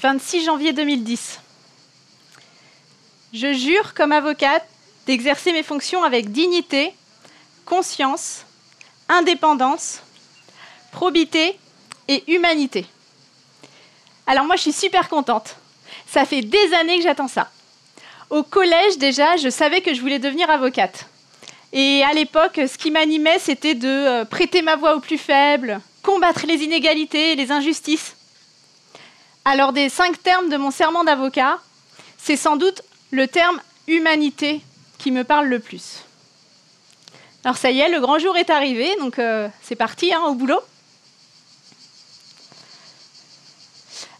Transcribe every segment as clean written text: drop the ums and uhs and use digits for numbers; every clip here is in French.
26 janvier 2010. Je jure comme avocate d'exercer mes fonctions avec dignité, conscience, indépendance, probité et humanité. Alors moi, je suis super contente. Ça fait des années que j'attends ça. Au collège, déjà, je savais que je voulais devenir avocate. Et à l'époque, ce qui m'animait, c'était de prêter ma voix aux plus faibles, combattre les inégalités et les injustices. Alors, des 5 termes de mon serment d'avocat, c'est sans doute le terme « humanité » qui me parle le plus. Alors ça y est, le grand jour est arrivé, donc c'est parti, au boulot.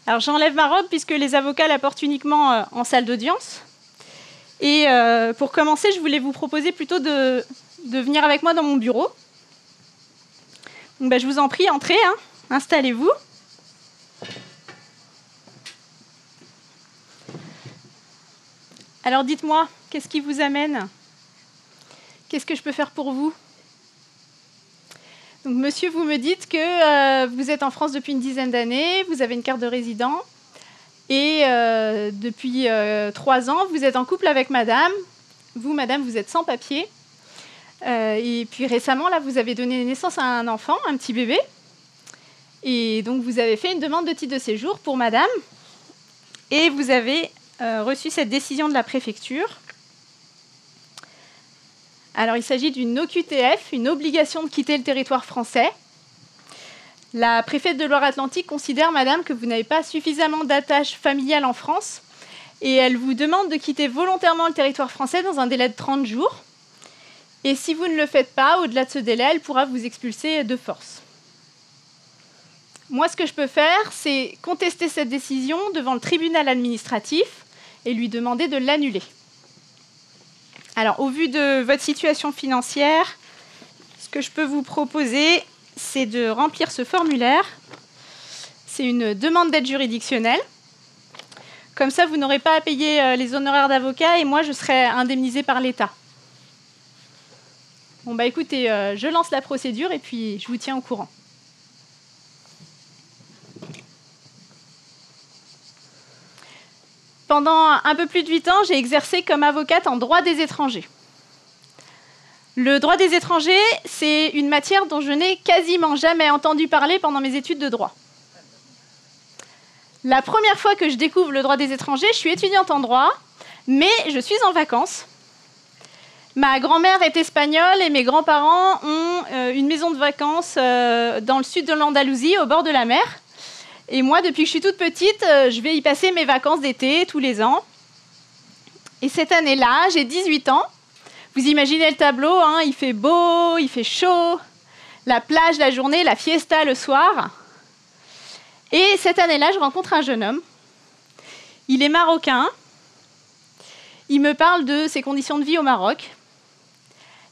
Alors j'enlève ma robe puisque les avocats la portent uniquement en salle d'audience. Et pour commencer, je voulais vous proposer plutôt de venir avec moi dans mon bureau. Donc, je vous en prie, entrez, installez-vous. Alors dites-moi, qu'est-ce qui vous amène ? Qu'est-ce que je peux faire pour vous ? Donc, monsieur, vous me dites que vous êtes en France depuis une dizaine d'années, vous avez une carte de résident, et depuis 3 ans, vous êtes en couple avec madame. Vous, madame, vous êtes sans papier. Et puis récemment, là, vous avez donné naissance à un enfant, un petit bébé. Et donc, vous avez fait une demande de titre de séjour pour madame. Et vous avez reçu cette décision de la préfecture. Alors, il s'agit d'une OQTF, une obligation de quitter le territoire français. La préfète de Loire-Atlantique considère, madame, que vous n'avez pas suffisamment d'attache familiale en France et elle vous demande de quitter volontairement le territoire français dans un délai de 30 jours. Et si vous ne le faites pas, au-delà de ce délai, elle pourra vous expulser de force. Moi, ce que je peux faire, c'est contester cette décision devant le tribunal administratif et lui demander de l'annuler. Alors, au vu de votre situation financière, ce que je peux vous proposer, c'est de remplir ce formulaire. C'est une demande d'aide juridictionnelle. Comme ça, vous n'aurez pas à payer les honoraires d'avocat et moi, je serai indemnisée par l'État. Bon, écoutez, je lance la procédure et puis je vous tiens au courant. Pendant un peu plus de 8 ans, j'ai exercé comme avocate en droit des étrangers. Le droit des étrangers, c'est une matière dont je n'ai quasiment jamais entendu parler pendant mes études de droit. La première fois que je découvre le droit des étrangers, je suis étudiante en droit, mais je suis en vacances. Ma grand-mère est espagnole et mes grands-parents ont une maison de vacances dans le sud de l'Andalousie, au bord de la mer. Et moi, depuis que je suis toute petite, je vais y passer mes vacances d'été tous les ans. Et cette année-là, j'ai 18 ans. Vous imaginez le tableau, il fait beau, il fait chaud, la plage la journée, la fiesta le soir. Et cette année-là, je rencontre un jeune homme. Il est marocain. Il me parle de ses conditions de vie au Maroc.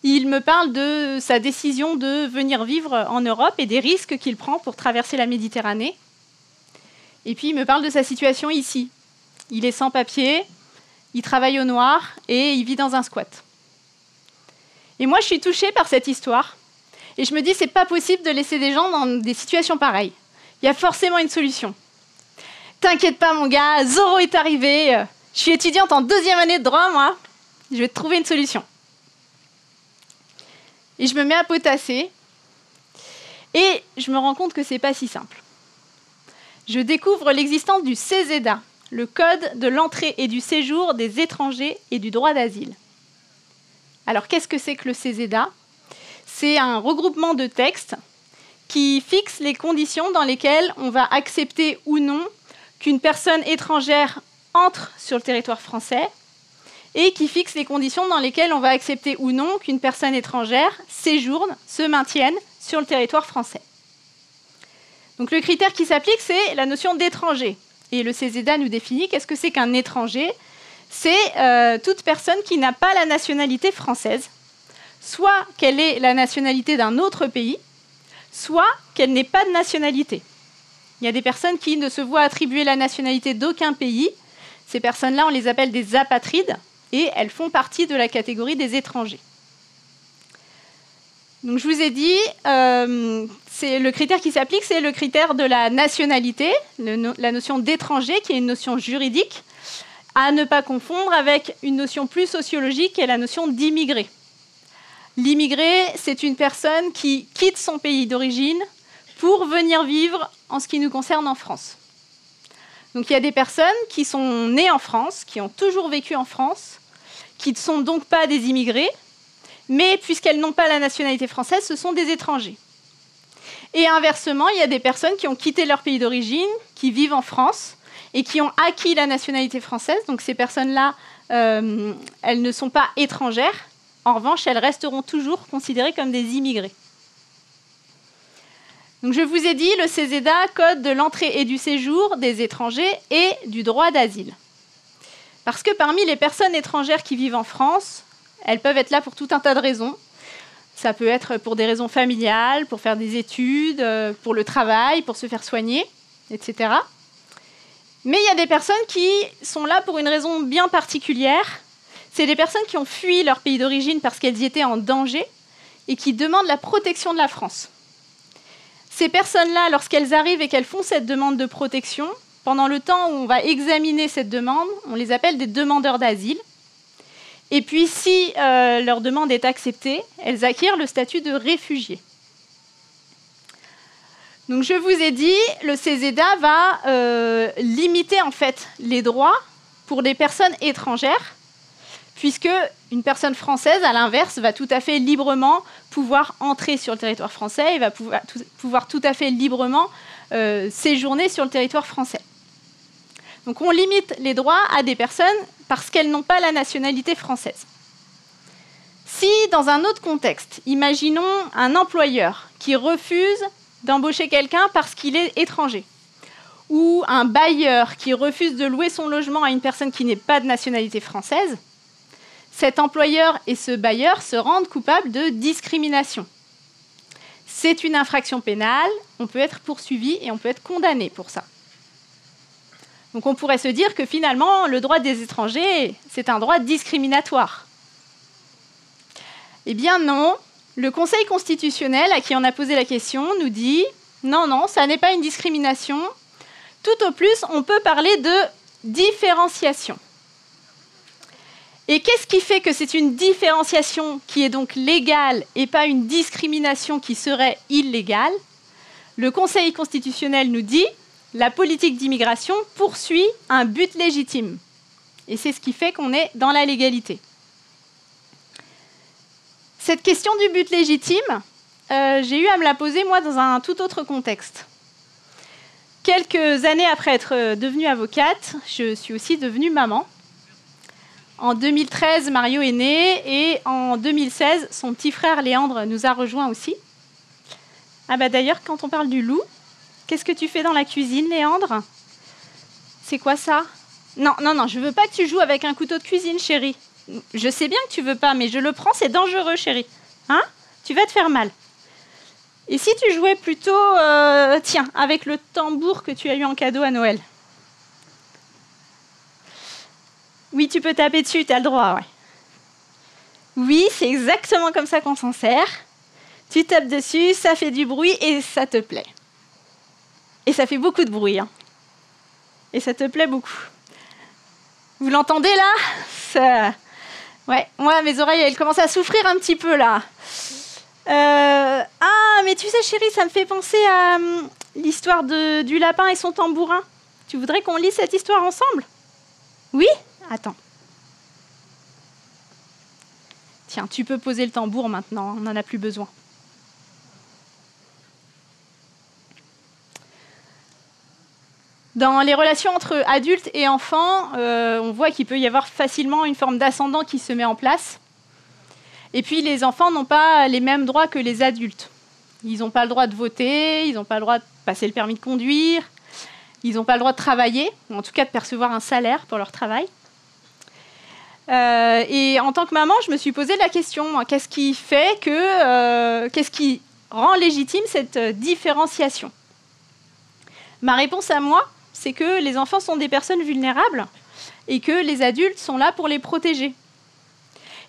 Il me parle de sa décision de venir vivre en Europe et des risques qu'il prend pour traverser la Méditerranée. Et puis, il me parle de sa situation ici. Il est sans papier, il travaille au noir et il vit dans un squat. Et moi, je suis touchée par cette histoire. Et je me dis, c'est pas possible de laisser des gens dans des situations pareilles. Il y a forcément une solution. T'inquiète pas, mon gars, Zoro est arrivé. Je suis étudiante en 2e année de droit, moi. Je vais te trouver une solution. Et je me mets à potasser. Et je me rends compte que c'est pas si simple. Je découvre l'existence du CESEDA, le Code de l'entrée et du séjour des étrangers et du droit d'asile. Alors, qu'est-ce que c'est que le CESEDA ? C'est un regroupement de textes qui fixe les conditions dans lesquelles on va accepter ou non qu'une personne étrangère entre sur le territoire français et qui fixe les conditions dans lesquelles on va accepter ou non qu'une personne étrangère séjourne, se maintienne sur le territoire français. Donc le critère qui s'applique, c'est la notion d'étranger. Et le CESEDA nous définit qu'est-ce que c'est qu'un étranger ? C'est toute personne qui n'a pas la nationalité française, soit qu'elle ait la nationalité d'un autre pays, soit qu'elle n'ait pas de nationalité. Il y a des personnes qui ne se voient attribuer la nationalité d'aucun pays. Ces personnes-là, on les appelle des apatrides et elles font partie de la catégorie des étrangers. Donc je vous ai dit, le critère qui s'applique, c'est le critère de la nationalité, la notion d'étranger, qui est une notion juridique, à ne pas confondre avec une notion plus sociologique, qui est la notion d'immigré. L'immigré, c'est une personne qui quitte son pays d'origine pour venir vivre, en ce qui nous concerne, en France. Donc il y a des personnes qui sont nées en France, qui ont toujours vécu en France, qui ne sont donc pas des immigrés, mais puisqu'elles n'ont pas la nationalité française, ce sont des étrangers. Et inversement, il y a des personnes qui ont quitté leur pays d'origine, qui vivent en France, et qui ont acquis la nationalité française. Donc ces personnes-là, elles ne sont pas étrangères. En revanche, elles resteront toujours considérées comme des immigrés. Donc je vous ai dit, le CESEDA code de l'entrée et du séjour des étrangers et du droit d'asile. Parce que parmi les personnes étrangères qui vivent en France, elles peuvent être là pour tout un tas de raisons. Ça peut être pour des raisons familiales, pour faire des études, pour le travail, pour se faire soigner, etc. Mais il y a des personnes qui sont là pour une raison bien particulière. C'est des personnes qui ont fui leur pays d'origine parce qu'elles y étaient en danger et qui demandent la protection de la France. Ces personnes-là, lorsqu'elles arrivent et qu'elles font cette demande de protection, pendant le temps où on va examiner cette demande, on les appelle des demandeurs d'asile. Et puis, si leur demande est acceptée, elles acquièrent le statut de réfugié. Donc, je vous ai dit, le CESEDA va limiter en fait les droits pour les personnes étrangères, puisque une personne française, à l'inverse, va tout à fait librement pouvoir entrer sur le territoire français et va pouvoir tout à fait librement séjourner sur le territoire français. Donc, on limite les droits à des personnes parce qu'elles n'ont pas la nationalité française. Si, dans un autre contexte, imaginons un employeur qui refuse d'embaucher quelqu'un parce qu'il est étranger, ou un bailleur qui refuse de louer son logement à une personne qui n'est pas de nationalité française, cet employeur et ce bailleur se rendent coupables de discrimination. C'est une infraction pénale, on peut être poursuivi et on peut être condamné pour ça. Donc on pourrait se dire que finalement, le droit des étrangers, c'est un droit discriminatoire. Eh bien non, le Conseil constitutionnel, à qui on a posé la question, nous dit « Non, ça n'est pas une discrimination. Tout au plus, on peut parler de différenciation. » Et qu'est-ce qui fait que c'est une différenciation qui est donc légale et pas une discrimination qui serait illégale? Le Conseil constitutionnel nous dit la politique d'immigration poursuit un but légitime. Et c'est ce qui fait qu'on est dans la légalité. Cette question du but légitime, j'ai eu à me la poser, moi, dans un tout autre contexte. Quelques années après être devenue avocate, je suis aussi devenue maman. En 2013, Mario est né et en 2016, son petit frère Léandre nous a rejoints aussi. Ah bah d'ailleurs, quand on parle du loup, qu'est-ce que tu fais dans la cuisine, Léandre? C'est quoi ça? Non, je veux pas que tu joues avec un couteau de cuisine, chérie. Je sais bien que tu veux pas, mais je le prends, c'est dangereux, chérie. Hein? Tu vas te faire mal. Et si tu jouais plutôt, avec le tambour que tu as eu en cadeau à Noël? Oui, tu peux taper dessus, tu as le droit, ouais. Oui, c'est exactement comme ça qu'on s'en sert. Tu tapes dessus, ça fait du bruit et ça te plaît. Et ça fait beaucoup de bruit. Hein. Et ça te plaît beaucoup. Vous l'entendez là? Ça... Ouais, moi, mes oreilles, elles commencent à souffrir un petit peu là. Ah, mais tu sais, chérie, ça me fait penser à l'histoire du lapin et son tambourin. Tu voudrais qu'on lise cette histoire ensemble? Oui? Attends. Tiens, tu peux poser le tambour maintenant, on n'en a plus besoin. Dans les relations entre adultes et enfants, on voit qu'il peut y avoir facilement une forme d'ascendant qui se met en place. Et puis, les enfants n'ont pas les mêmes droits que les adultes. Ils n'ont pas le droit de voter, ils n'ont pas le droit de passer le permis de conduire, ils n'ont pas le droit de travailler, ou en tout cas de percevoir un salaire pour leur travail. Et en tant que maman, je me suis posé la question, qu'est-ce qui fait qu'est-ce qui rend légitime cette différenciation? Ma réponse à moi, c'est que les enfants sont des personnes vulnérables et que les adultes sont là pour les protéger.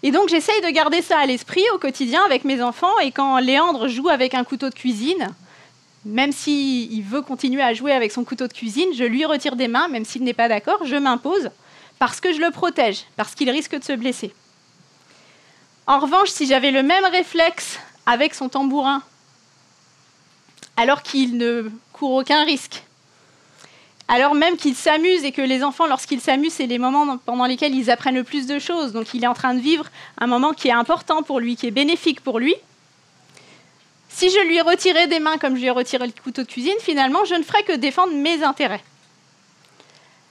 Et donc j'essaye de garder ça à l'esprit au quotidien avec mes enfants, et quand Léandre joue avec un couteau de cuisine, même s'il veut continuer à jouer avec son couteau de cuisine, je lui retire des mains, même s'il n'est pas d'accord, je m'impose, parce que je le protège, parce qu'il risque de se blesser. En revanche, si j'avais le même réflexe avec son tambourin, alors qu'il ne court aucun risque, alors même qu'il s'amuse, et que les enfants, lorsqu'ils s'amusent, c'est les moments pendant lesquels ils apprennent le plus de choses, donc il est en train de vivre un moment qui est important pour lui, qui est bénéfique pour lui, si je lui retirais des mains comme je lui ai retiré le couteau de cuisine, finalement, je ne ferais que défendre mes intérêts.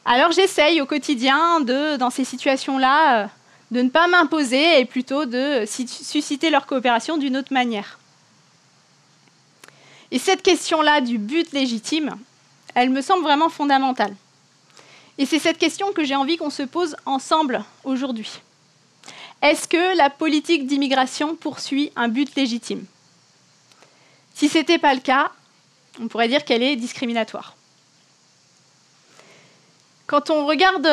Alors j'essaye au quotidien, dans ces situations-là, de ne pas m'imposer et plutôt de susciter leur coopération d'une autre manière. Et cette question-là du but légitime, elle me semble vraiment fondamentale. Et c'est cette question que j'ai envie qu'on se pose ensemble aujourd'hui. Est-ce que la politique d'immigration poursuit un but légitime ? Si ce n'était pas le cas, on pourrait dire qu'elle est discriminatoire. Quand on regarde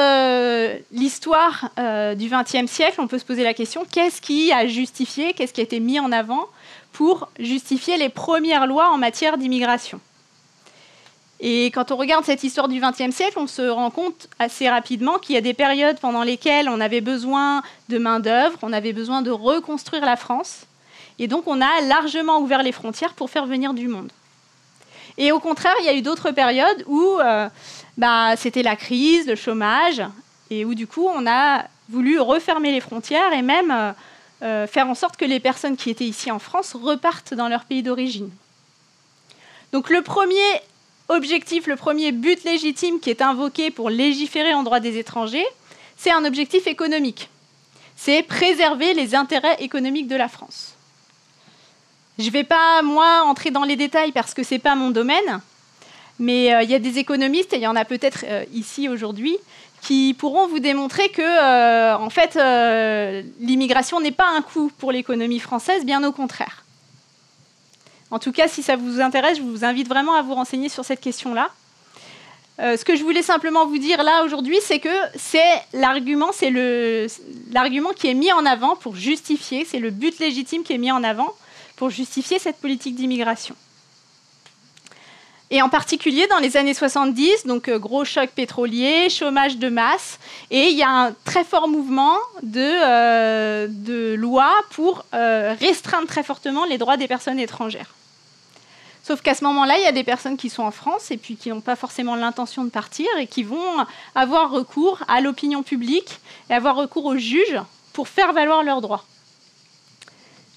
l'histoire du XXe siècle, on peut se poser la question, qu'est-ce qui a justifié, qu'est-ce qui a été mis en avant pour justifier les premières lois en matière d'immigration ? Et quand on regarde cette histoire du XXe siècle, on se rend compte assez rapidement qu'il y a des périodes pendant lesquelles on avait besoin de main-d'œuvre, on avait besoin de reconstruire la France. Et donc, on a largement ouvert les frontières pour faire venir du monde. Et au contraire, il y a eu d'autres périodes où c'était la crise, le chômage, et où du coup, on a voulu refermer les frontières et même faire en sorte que les personnes qui étaient ici en France repartent dans leur pays d'origine. Donc, le premier objectif, le premier but légitime qui est invoqué pour légiférer en droit des étrangers, c'est un objectif économique. C'est préserver les intérêts économiques de la France. Je ne vais pas, moi, entrer dans les détails parce que ce n'est pas mon domaine, mais il y a des économistes, et il y en a peut-être ici aujourd'hui, qui pourront vous démontrer que, en fait, l'immigration n'est pas un coût pour l'économie française, bien au contraire. En tout cas, si ça vous intéresse, je vous invite vraiment à vous renseigner sur cette question-là. Ce que je voulais simplement vous dire là aujourd'hui, c'est que c'est l'argument qui est mis en avant pour justifier, c'est le but légitime qui est mis en avant pour justifier cette politique d'immigration. Et en particulier dans les années 70, donc gros choc pétrolier, chômage de masse, et il y a un très fort mouvement de lois pour restreindre très fortement les droits des personnes étrangères. Sauf qu'à ce moment-là, il y a des personnes qui sont en France et puis qui n'ont pas forcément l'intention de partir et qui vont avoir recours à l'opinion publique et avoir recours aux juges pour faire valoir leurs droits.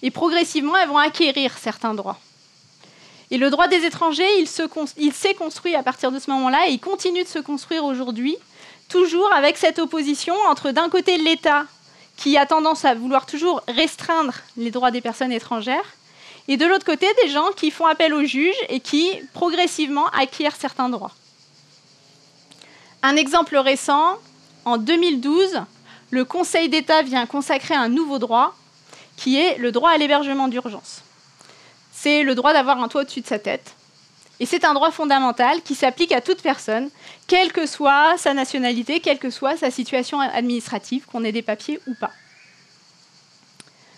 Et progressivement, elles vont acquérir certains droits. Et le droit des étrangers, il s'est construit à partir de ce moment-là et il continue de se construire aujourd'hui, toujours avec cette opposition entre d'un côté l'État qui a tendance à vouloir toujours restreindre les droits des personnes étrangères et de l'autre côté des gens qui font appel aux juges et qui progressivement acquièrent certains droits. Un exemple récent, en 2012, le Conseil d'État vient consacrer un nouveau droit qui est le droit à l'hébergement d'urgence. C'est le droit d'avoir un toit au-dessus de sa tête. Et c'est un droit fondamental qui s'applique à toute personne, quelle que soit sa nationalité, quelle que soit sa situation administrative, qu'on ait des papiers ou pas.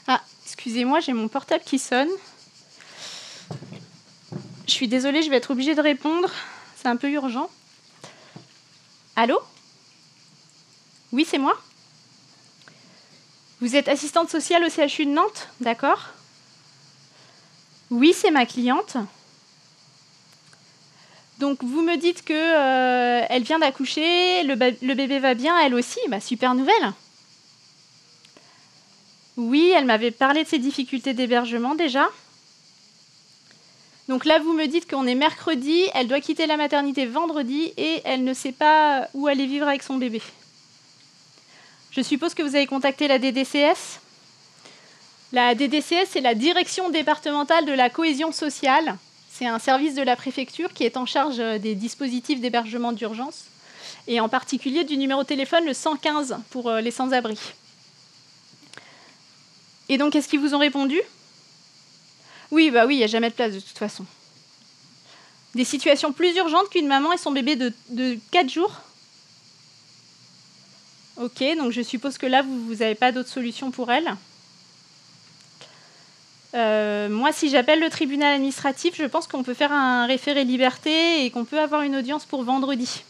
Ah, excusez-moi, j'ai mon portable qui sonne. Je suis désolée, je vais être obligée de répondre. C'est un peu urgent. Allô ? Oui, c'est moi ? Vous êtes assistante sociale au CHU de Nantes, d'accord ? Oui, c'est ma cliente. Donc, vous me dites qu'elle vient d'accoucher, le bébé va bien, elle aussi. Bah, super nouvelle. Oui, elle m'avait parlé de ses difficultés d'hébergement déjà. Donc là, vous me dites qu'on est mercredi, elle doit quitter la maternité vendredi et elle ne sait pas où aller vivre avec son bébé. Je suppose que vous avez contacté la DDCS. La DDCS, c'est la Direction départementale de la cohésion sociale. C'est un service de la préfecture qui est en charge des dispositifs d'hébergement d'urgence et en particulier du numéro de téléphone, le 115 pour les sans-abri. Et donc, est-ce qu'ils vous ont répondu ? Oui, il n'y a jamais de place de toute façon. Des situations plus urgentes qu'une maman et son bébé de 4 jours ? Ok, donc je suppose que là, vous n'avez pas d'autre solution pour elle. Moi, si j'appelle le tribunal administratif, je pense qu'on peut faire un référé liberté et qu'on peut avoir une audience pour vendredi.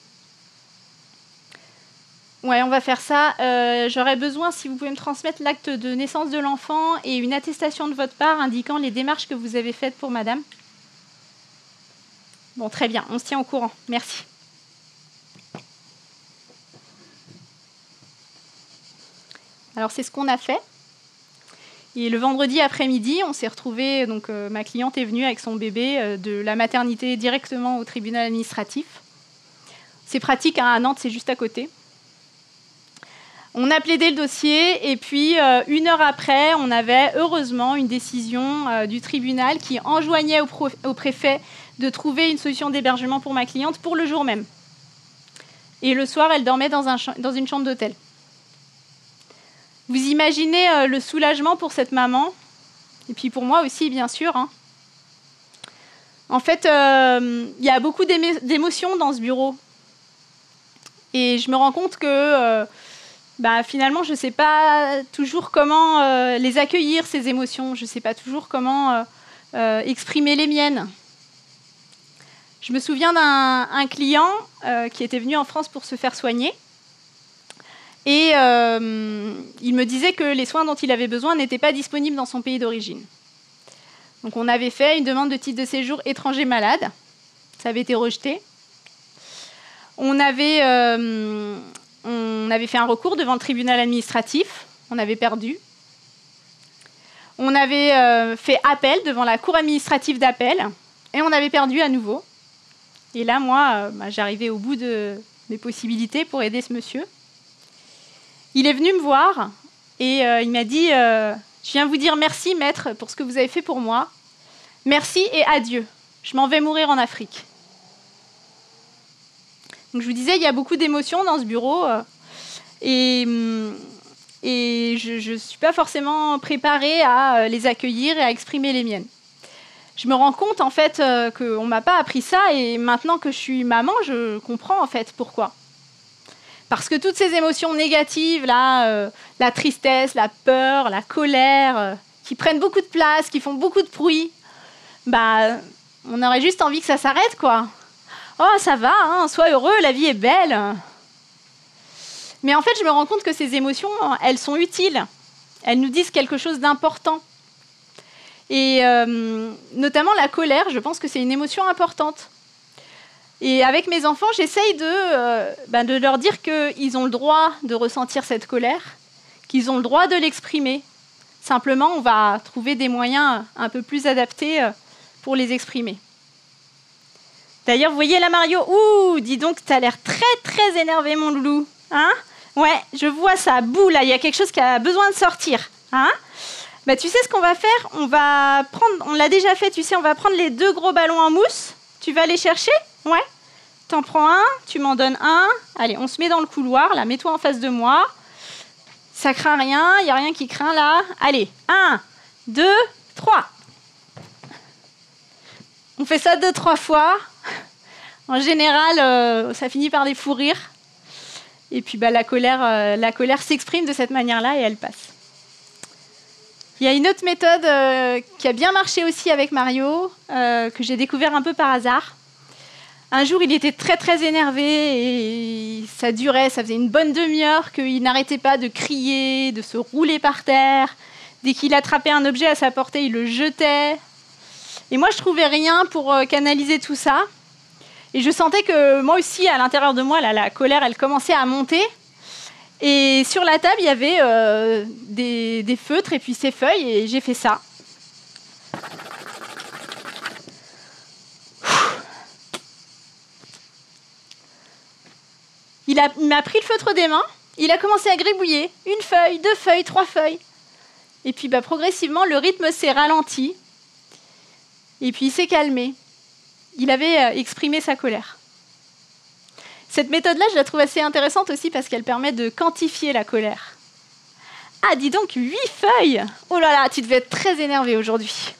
Ouais, on va faire ça. J'aurais besoin, si vous pouvez me transmettre l'acte de naissance de l'enfant et une attestation de votre part indiquant les démarches que vous avez faites pour madame. Bon, très bien, on se tient au courant. Merci. Alors, c'est ce qu'on a fait. Et le vendredi après-midi, on s'est retrouvés, donc ma cliente est venue avec son bébé de la maternité directement au tribunal administratif. C'est pratique, hein, à Nantes, c'est juste à côté. On a plaidé le dossier et puis 1 heure après, on avait heureusement une décision du tribunal qui enjoignait au préfet de trouver une solution d'hébergement pour ma cliente pour le jour même. Et le soir, elle dormait dans une chambre d'hôtel. Vous imaginez le soulagement pour cette maman, et puis pour moi aussi, bien sûr. Hein. En fait, il y a beaucoup d'émotions dans ce bureau. Et je me rends compte que finalement, je ne sais pas toujours comment les accueillir, ces émotions. Je ne sais pas toujours comment exprimer les miennes. Je me souviens d'un client qui était venu en France pour se faire soigner. Et il me disait que les soins dont il avait besoin n'étaient pas disponibles dans son pays d'origine. Donc on avait fait une demande de titre de séjour étranger malade. Ça avait été rejeté. On avait fait un recours devant le tribunal administratif. On avait perdu. On avait fait appel devant la cour administrative d'appel. Et on avait perdu à nouveau. Et là, moi, j'arrivais au bout de mes possibilités pour aider ce monsieur. Il est venu me voir et il m'a dit « Je viens vous dire merci, maître, pour ce que vous avez fait pour moi. Merci et adieu. Je m'en vais mourir en Afrique. » Donc, je vous disais, il y a beaucoup d'émotions dans ce bureau et je ne suis pas forcément préparée à les accueillir et à exprimer les miennes. Je me rends compte, en fait, qu'on ne m'a pas appris ça et maintenant que je suis maman, je comprends, en fait, pourquoi. Parce que toutes ces émotions négatives, là, la tristesse, la peur, la colère, qui prennent beaucoup de place, qui font beaucoup de bruit, on aurait juste envie que ça s'arrête, quoi. Oh, ça va, hein, sois heureux, la vie est belle. Mais en fait, je me rends compte que ces émotions, elles sont utiles. Elles nous disent quelque chose d'important. Et notamment la colère, je pense que c'est une émotion importante. Et avec mes enfants, j'essaye de leur dire qu'ils ont le droit de ressentir cette colère, qu'ils ont le droit de l'exprimer. Simplement, on va trouver des moyens un peu plus adaptés pour les exprimer. D'ailleurs, vous voyez là, Mario, ouh, dis donc, tu as l'air très, très énervé, mon loulou. Hein? Ouais, je vois ça, bouh, là, il y a quelque chose qui a besoin de sortir. Hein? Tu sais ce qu'on va faire? On l'a déjà fait, tu sais, on va prendre les 2 gros ballons en mousse. Tu vas les chercher? Ouais. T'en prends un, tu m'en donnes un. Allez, on se met dans le couloir, là, mets-toi en face de moi. Ça craint rien, il n'y a rien qui craint là. Allez, 1, 2, 3. On fait ça 2-3 fois. En général, ça finit par des fous rires. Et puis la colère s'exprime de cette manière-là et elle passe. Il y a une autre méthode qui a bien marché aussi avec Mario, que j'ai découvert un peu par hasard. Un jour, il était très, très énervé et ça durait, ça faisait une bonne demi-heure qu'il n'arrêtait pas de crier, de se rouler par terre. Dès qu'il attrapait un objet à sa portée, il le jetait. Et moi, je ne trouvais rien pour canaliser tout ça. Et je sentais que moi aussi, à l'intérieur de moi, la colère, elle commençait à monter. Et sur la table, il y avait des feutres et puis ces feuilles, et j'ai fait ça. Il m'a pris le feutre des mains, il a commencé à gribouiller. 1 feuille, 2 feuilles, 3 feuilles. Et puis progressivement, le rythme s'est ralenti. Et puis il s'est calmé. Il avait exprimé sa colère. Cette méthode-là, je la trouve assez intéressante aussi parce qu'elle permet de quantifier la colère. Ah, dis donc, 8 feuilles! Oh là là, tu devais être très énervé aujourd'hui.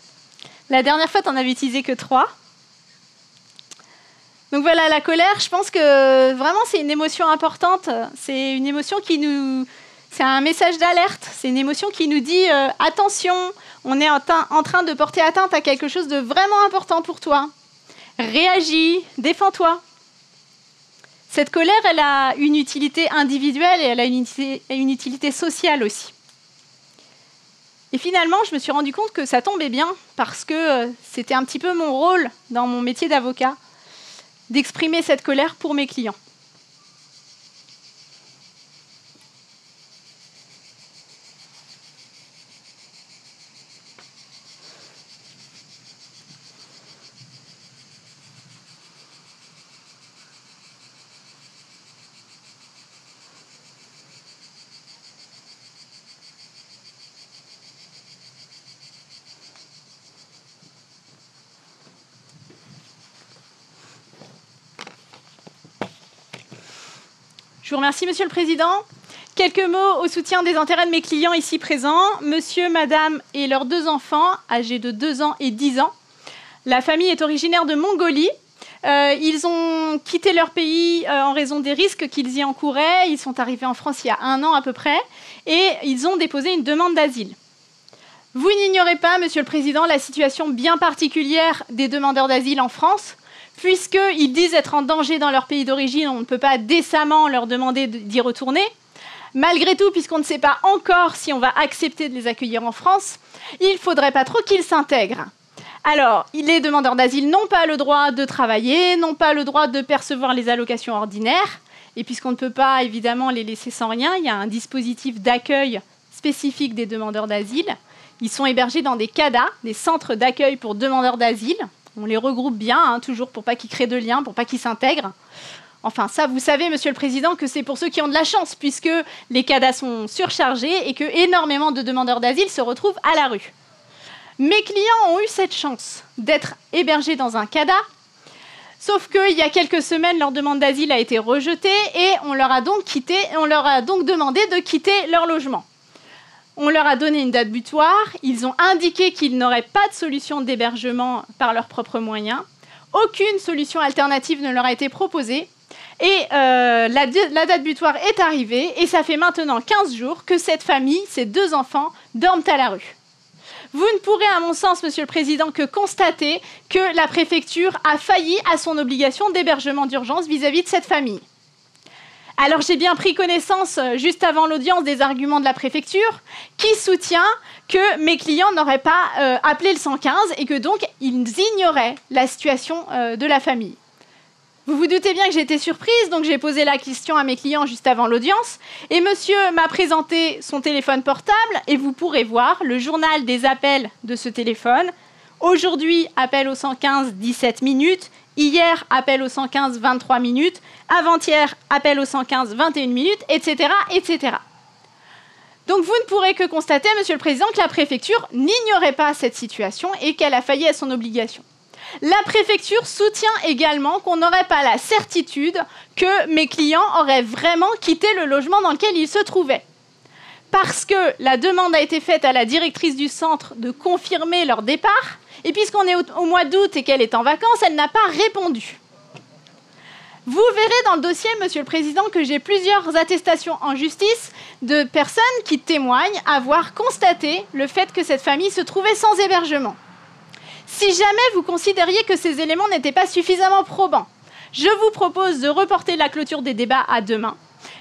La dernière fois, tu n'en avais utilisé que 3. Donc voilà, la colère, je pense que vraiment c'est une émotion importante. C'est une émotion c'est un message d'alerte. C'est une émotion qui nous dit attention, on est en train de porter atteinte à quelque chose de vraiment important pour toi. Réagis, défends-toi. Cette colère, elle a une utilité individuelle et elle a une utilité sociale aussi. Et finalement, je me suis rendu compte que ça tombait bien parce que c'était un petit peu mon rôle dans mon métier d'avocat d'exprimer cette colère pour mes clients. Je vous remercie, Monsieur le Président. Quelques mots au soutien des intérêts de mes clients ici présents. Monsieur, Madame et leurs 2 enfants, âgés de 2 ans et 10 ans. La famille est originaire de Mongolie. Ils ont quitté leur pays en raison des risques qu'ils y encouraient. Ils sont arrivés en France il y a 1 an à peu près et ils ont déposé une demande d'asile. Vous n'ignorez pas, Monsieur le Président, la situation bien particulière des demandeurs d'asile en France, puisqu'ils disent être en danger dans leur pays d'origine, on ne peut pas décemment leur demander d'y retourner. Malgré tout, puisqu'on ne sait pas encore si on va accepter de les accueillir en France, il ne faudrait pas trop qu'ils s'intègrent. Alors, les demandeurs d'asile n'ont pas le droit de travailler, n'ont pas le droit de percevoir les allocations ordinaires, et puisqu'on ne peut pas évidemment les laisser sans rien, il y a un dispositif d'accueil spécifique des demandeurs d'asile. Ils sont hébergés dans des CADA, des centres d'accueil pour demandeurs d'asile. On les regroupe bien, toujours pour pas qu'ils créent de liens, pour pas qu'ils s'intègrent. Enfin, ça, vous savez, Monsieur le Président, que c'est pour ceux qui ont de la chance, puisque les CADA sont surchargés et que énormément de demandeurs d'asile se retrouvent à la rue. Mes clients ont eu cette chance d'être hébergés dans un CADA, sauf qu'il y a quelques semaines, leur demande d'asile a été rejetée et on leur a donc demandé de quitter leur logement. On leur a donné une date butoir, ils ont indiqué qu'ils n'auraient pas de solution d'hébergement par leurs propres moyens. Aucune solution alternative ne leur a été proposée. Et la date butoir est arrivée et ça fait maintenant 15 jours que cette famille, ces 2 enfants, dorment à la rue. Vous ne pourrez, à mon sens, Monsieur le Président, que constater que la préfecture a failli à son obligation d'hébergement d'urgence vis-à-vis de cette famille. Alors j'ai bien pris connaissance, juste avant l'audience, des arguments de la préfecture qui soutient que mes clients n'auraient pas appelé le 115 et que donc ils ignoraient la situation de la famille. Vous vous doutez bien que j'ai été surprise, donc j'ai posé la question à mes clients juste avant l'audience et monsieur m'a présenté son téléphone portable et vous pourrez voir le journal des appels de ce téléphone. Aujourd'hui, appel au 115, 17 minutes. Hier, appel au 115, 23 minutes. Avant-hier, appel au 115, 21 minutes, etc., etc. Donc vous ne pourrez que constater, Monsieur le Président, que la préfecture n'ignorait pas cette situation et qu'elle a failli à son obligation. La préfecture soutient également qu'on n'aurait pas la certitude que mes clients auraient vraiment quitté le logement dans lequel ils se trouvaient. Parce que la demande a été faite à la directrice du centre de confirmer leur départ, et puisqu'on est au mois d'août et qu'elle est en vacances, elle n'a pas répondu. Vous verrez dans le dossier, Monsieur le Président, que j'ai plusieurs attestations en justice de personnes qui témoignent avoir constaté le fait que cette famille se trouvait sans hébergement. Si jamais vous considériez que ces éléments n'étaient pas suffisamment probants, je vous propose de reporter la clôture des débats à demain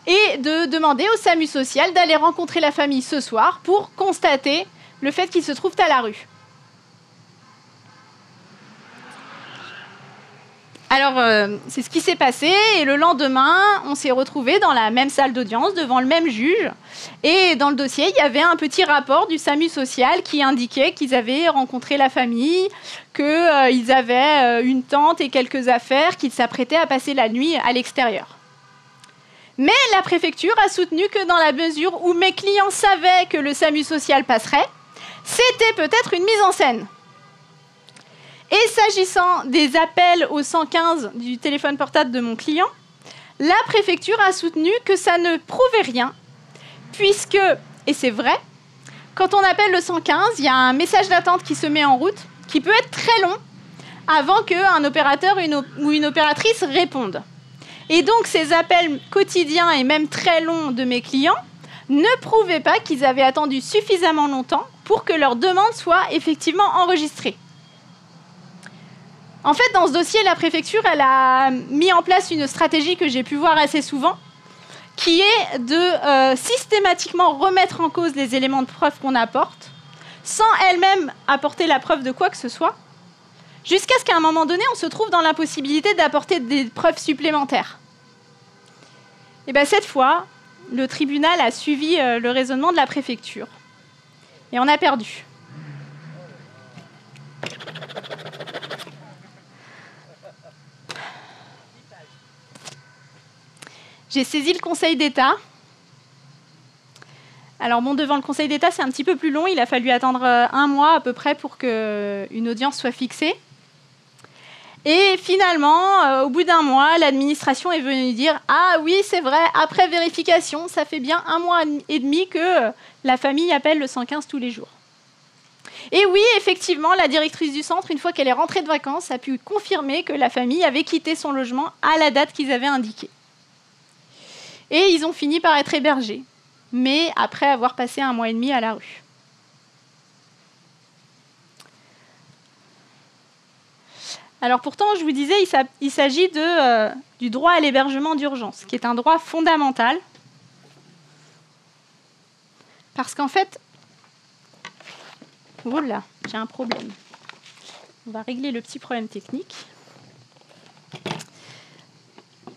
et de demander au SAMU social d'aller rencontrer la famille ce soir pour constater le fait qu'ils se trouvent à la rue. Alors, c'est ce qui s'est passé et le lendemain, on s'est retrouvés dans la même salle d'audience devant le même juge. Et dans le dossier, il y avait un petit rapport du SAMU social qui indiquait qu'ils avaient rencontré la famille, qu'ils avaient une tente et quelques affaires, qu'ils s'apprêtaient à passer la nuit à l'extérieur. Mais la préfecture a soutenu que dans la mesure où mes clients savaient que le SAMU social passerait, c'était peut-être une mise en scène. Et s'agissant des appels au 115 du téléphone portable de mon client, la préfecture a soutenu que ça ne prouvait rien, puisque, et c'est vrai, quand on appelle le 115, il y a un message d'attente qui se met en route, qui peut être très long, avant qu'un opérateur ou une opératrice réponde. Et donc, ces appels quotidiens et même très longs de mes clients ne prouvaient pas qu'ils avaient attendu suffisamment longtemps pour que leur demande soit effectivement enregistrée. En fait, dans ce dossier, la préfecture, elle a mis en place une stratégie que j'ai pu voir assez souvent, qui est de systématiquement remettre en cause les éléments de preuve qu'on apporte, sans elle-même apporter la preuve de quoi que ce soit, jusqu'à ce qu'à un moment donné, on se trouve dans l'impossibilité d'apporter des preuves supplémentaires. Et bien cette fois, le tribunal a suivi le raisonnement de la préfecture. Et on a perdu. J'ai saisi le Conseil d'État. Alors bon, devant le Conseil d'État, c'est un petit peu plus long. Il a fallu attendre 1 mois à peu près pour qu'une audience soit fixée. Et finalement, au bout d'1 mois, l'administration est venue dire « Ah oui, c'est vrai, après vérification, ça fait bien 1 mois et demi que la famille appelle le 115 tous les jours. » Et oui, effectivement, la directrice du centre, une fois qu'elle est rentrée de vacances, a pu confirmer que la famille avait quitté son logement à la date qu'ils avaient indiquée. Et ils ont fini par être hébergés, mais après avoir passé 1 mois et demi à la rue. Alors pourtant, je vous disais, il s'agit du droit à l'hébergement d'urgence, qui est un droit fondamental. Parce qu'en fait... Oh là, j'ai un problème. On va régler le petit problème technique.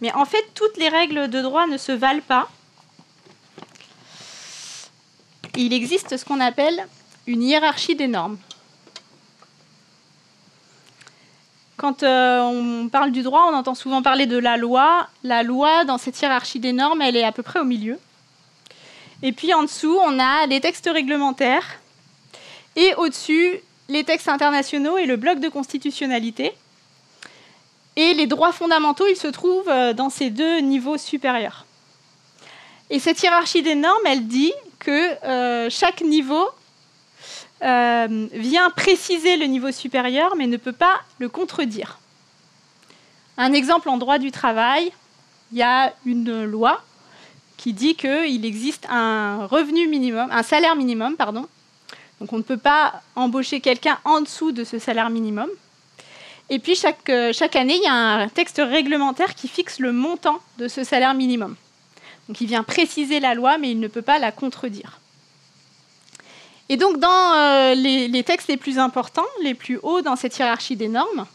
Mais en fait, toutes les règles de droit ne se valent pas. Il existe ce qu'on appelle une hiérarchie des normes. Quand on parle du droit, on entend souvent parler de la loi. La loi, dans cette hiérarchie des normes, elle est à peu près au milieu. Et puis en dessous, on a les textes réglementaires. Et au-dessus, les textes internationaux et le bloc de constitutionnalité. Et les droits fondamentaux, ils se trouvent dans ces 2 niveaux supérieurs. Et cette hiérarchie des normes, elle dit que chaque niveau vient préciser le niveau supérieur, mais ne peut pas le contredire. Un exemple en droit du travail, il y a une loi qui dit qu'il existe un revenu minimum, un salaire minimum, pardon. Donc on ne peut pas embaucher quelqu'un en dessous de ce salaire minimum. Et puis chaque année, il y a un texte réglementaire qui fixe le montant de ce salaire minimum. Donc il vient préciser la loi, mais il ne peut pas la contredire. Et donc dans les textes les plus importants, les plus hauts dans cette hiérarchie des normes,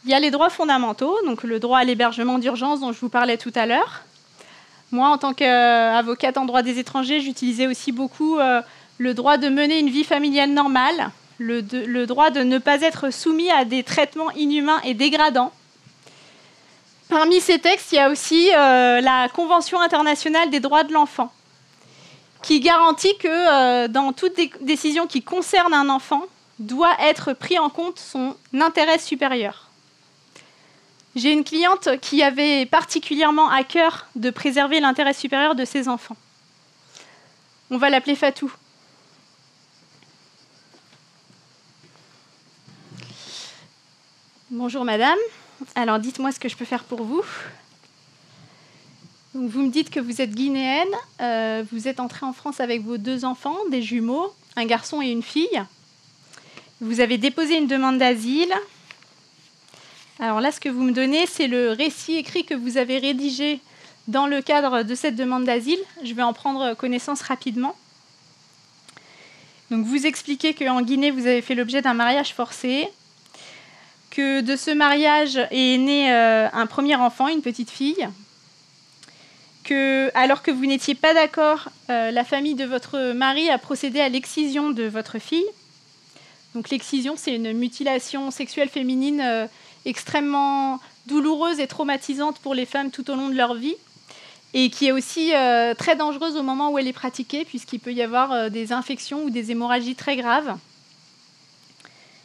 il y a les droits fondamentaux, donc le droit à l'hébergement d'urgence dont je vous parlais tout à l'heure. Moi, en tant qu'avocate en droit des étrangers, j'utilisais aussi beaucoup le droit de mener une vie familiale normale, le droit de ne pas être soumis à des traitements inhumains et dégradants. Parmi ces textes, il y a aussi la Convention internationale des droits de l'enfant, qui garantit que dans toute décision qui concerne un enfant, doit être pris en compte son intérêt supérieur. J'ai une cliente qui avait particulièrement à cœur de préserver l'intérêt supérieur de ses enfants. On va l'appeler Fatou. Bonjour madame, alors dites-moi ce que je peux faire pour vous. Donc, vous me dites que vous êtes guinéenne, vous êtes entrée en France avec vos 2 enfants, des jumeaux, un garçon et une fille. Vous avez déposé une demande d'asile. Alors là, ce que vous me donnez, c'est le récit écrit que vous avez rédigé dans le cadre de cette demande d'asile. Je vais en prendre connaissance rapidement. Donc, vous expliquez qu'en Guinée, vous avez fait l'objet d'un mariage forcé, que de ce mariage est né un premier enfant, une petite fille, que, alors que vous n'étiez pas d'accord, la famille de votre mari a procédé à l'excision de votre fille. Donc l'excision, c'est une mutilation sexuelle féminine extrêmement douloureuse et traumatisante pour les femmes tout au long de leur vie, et qui est aussi très dangereuse au moment où elle est pratiquée, puisqu'il peut y avoir des infections ou des hémorragies très graves.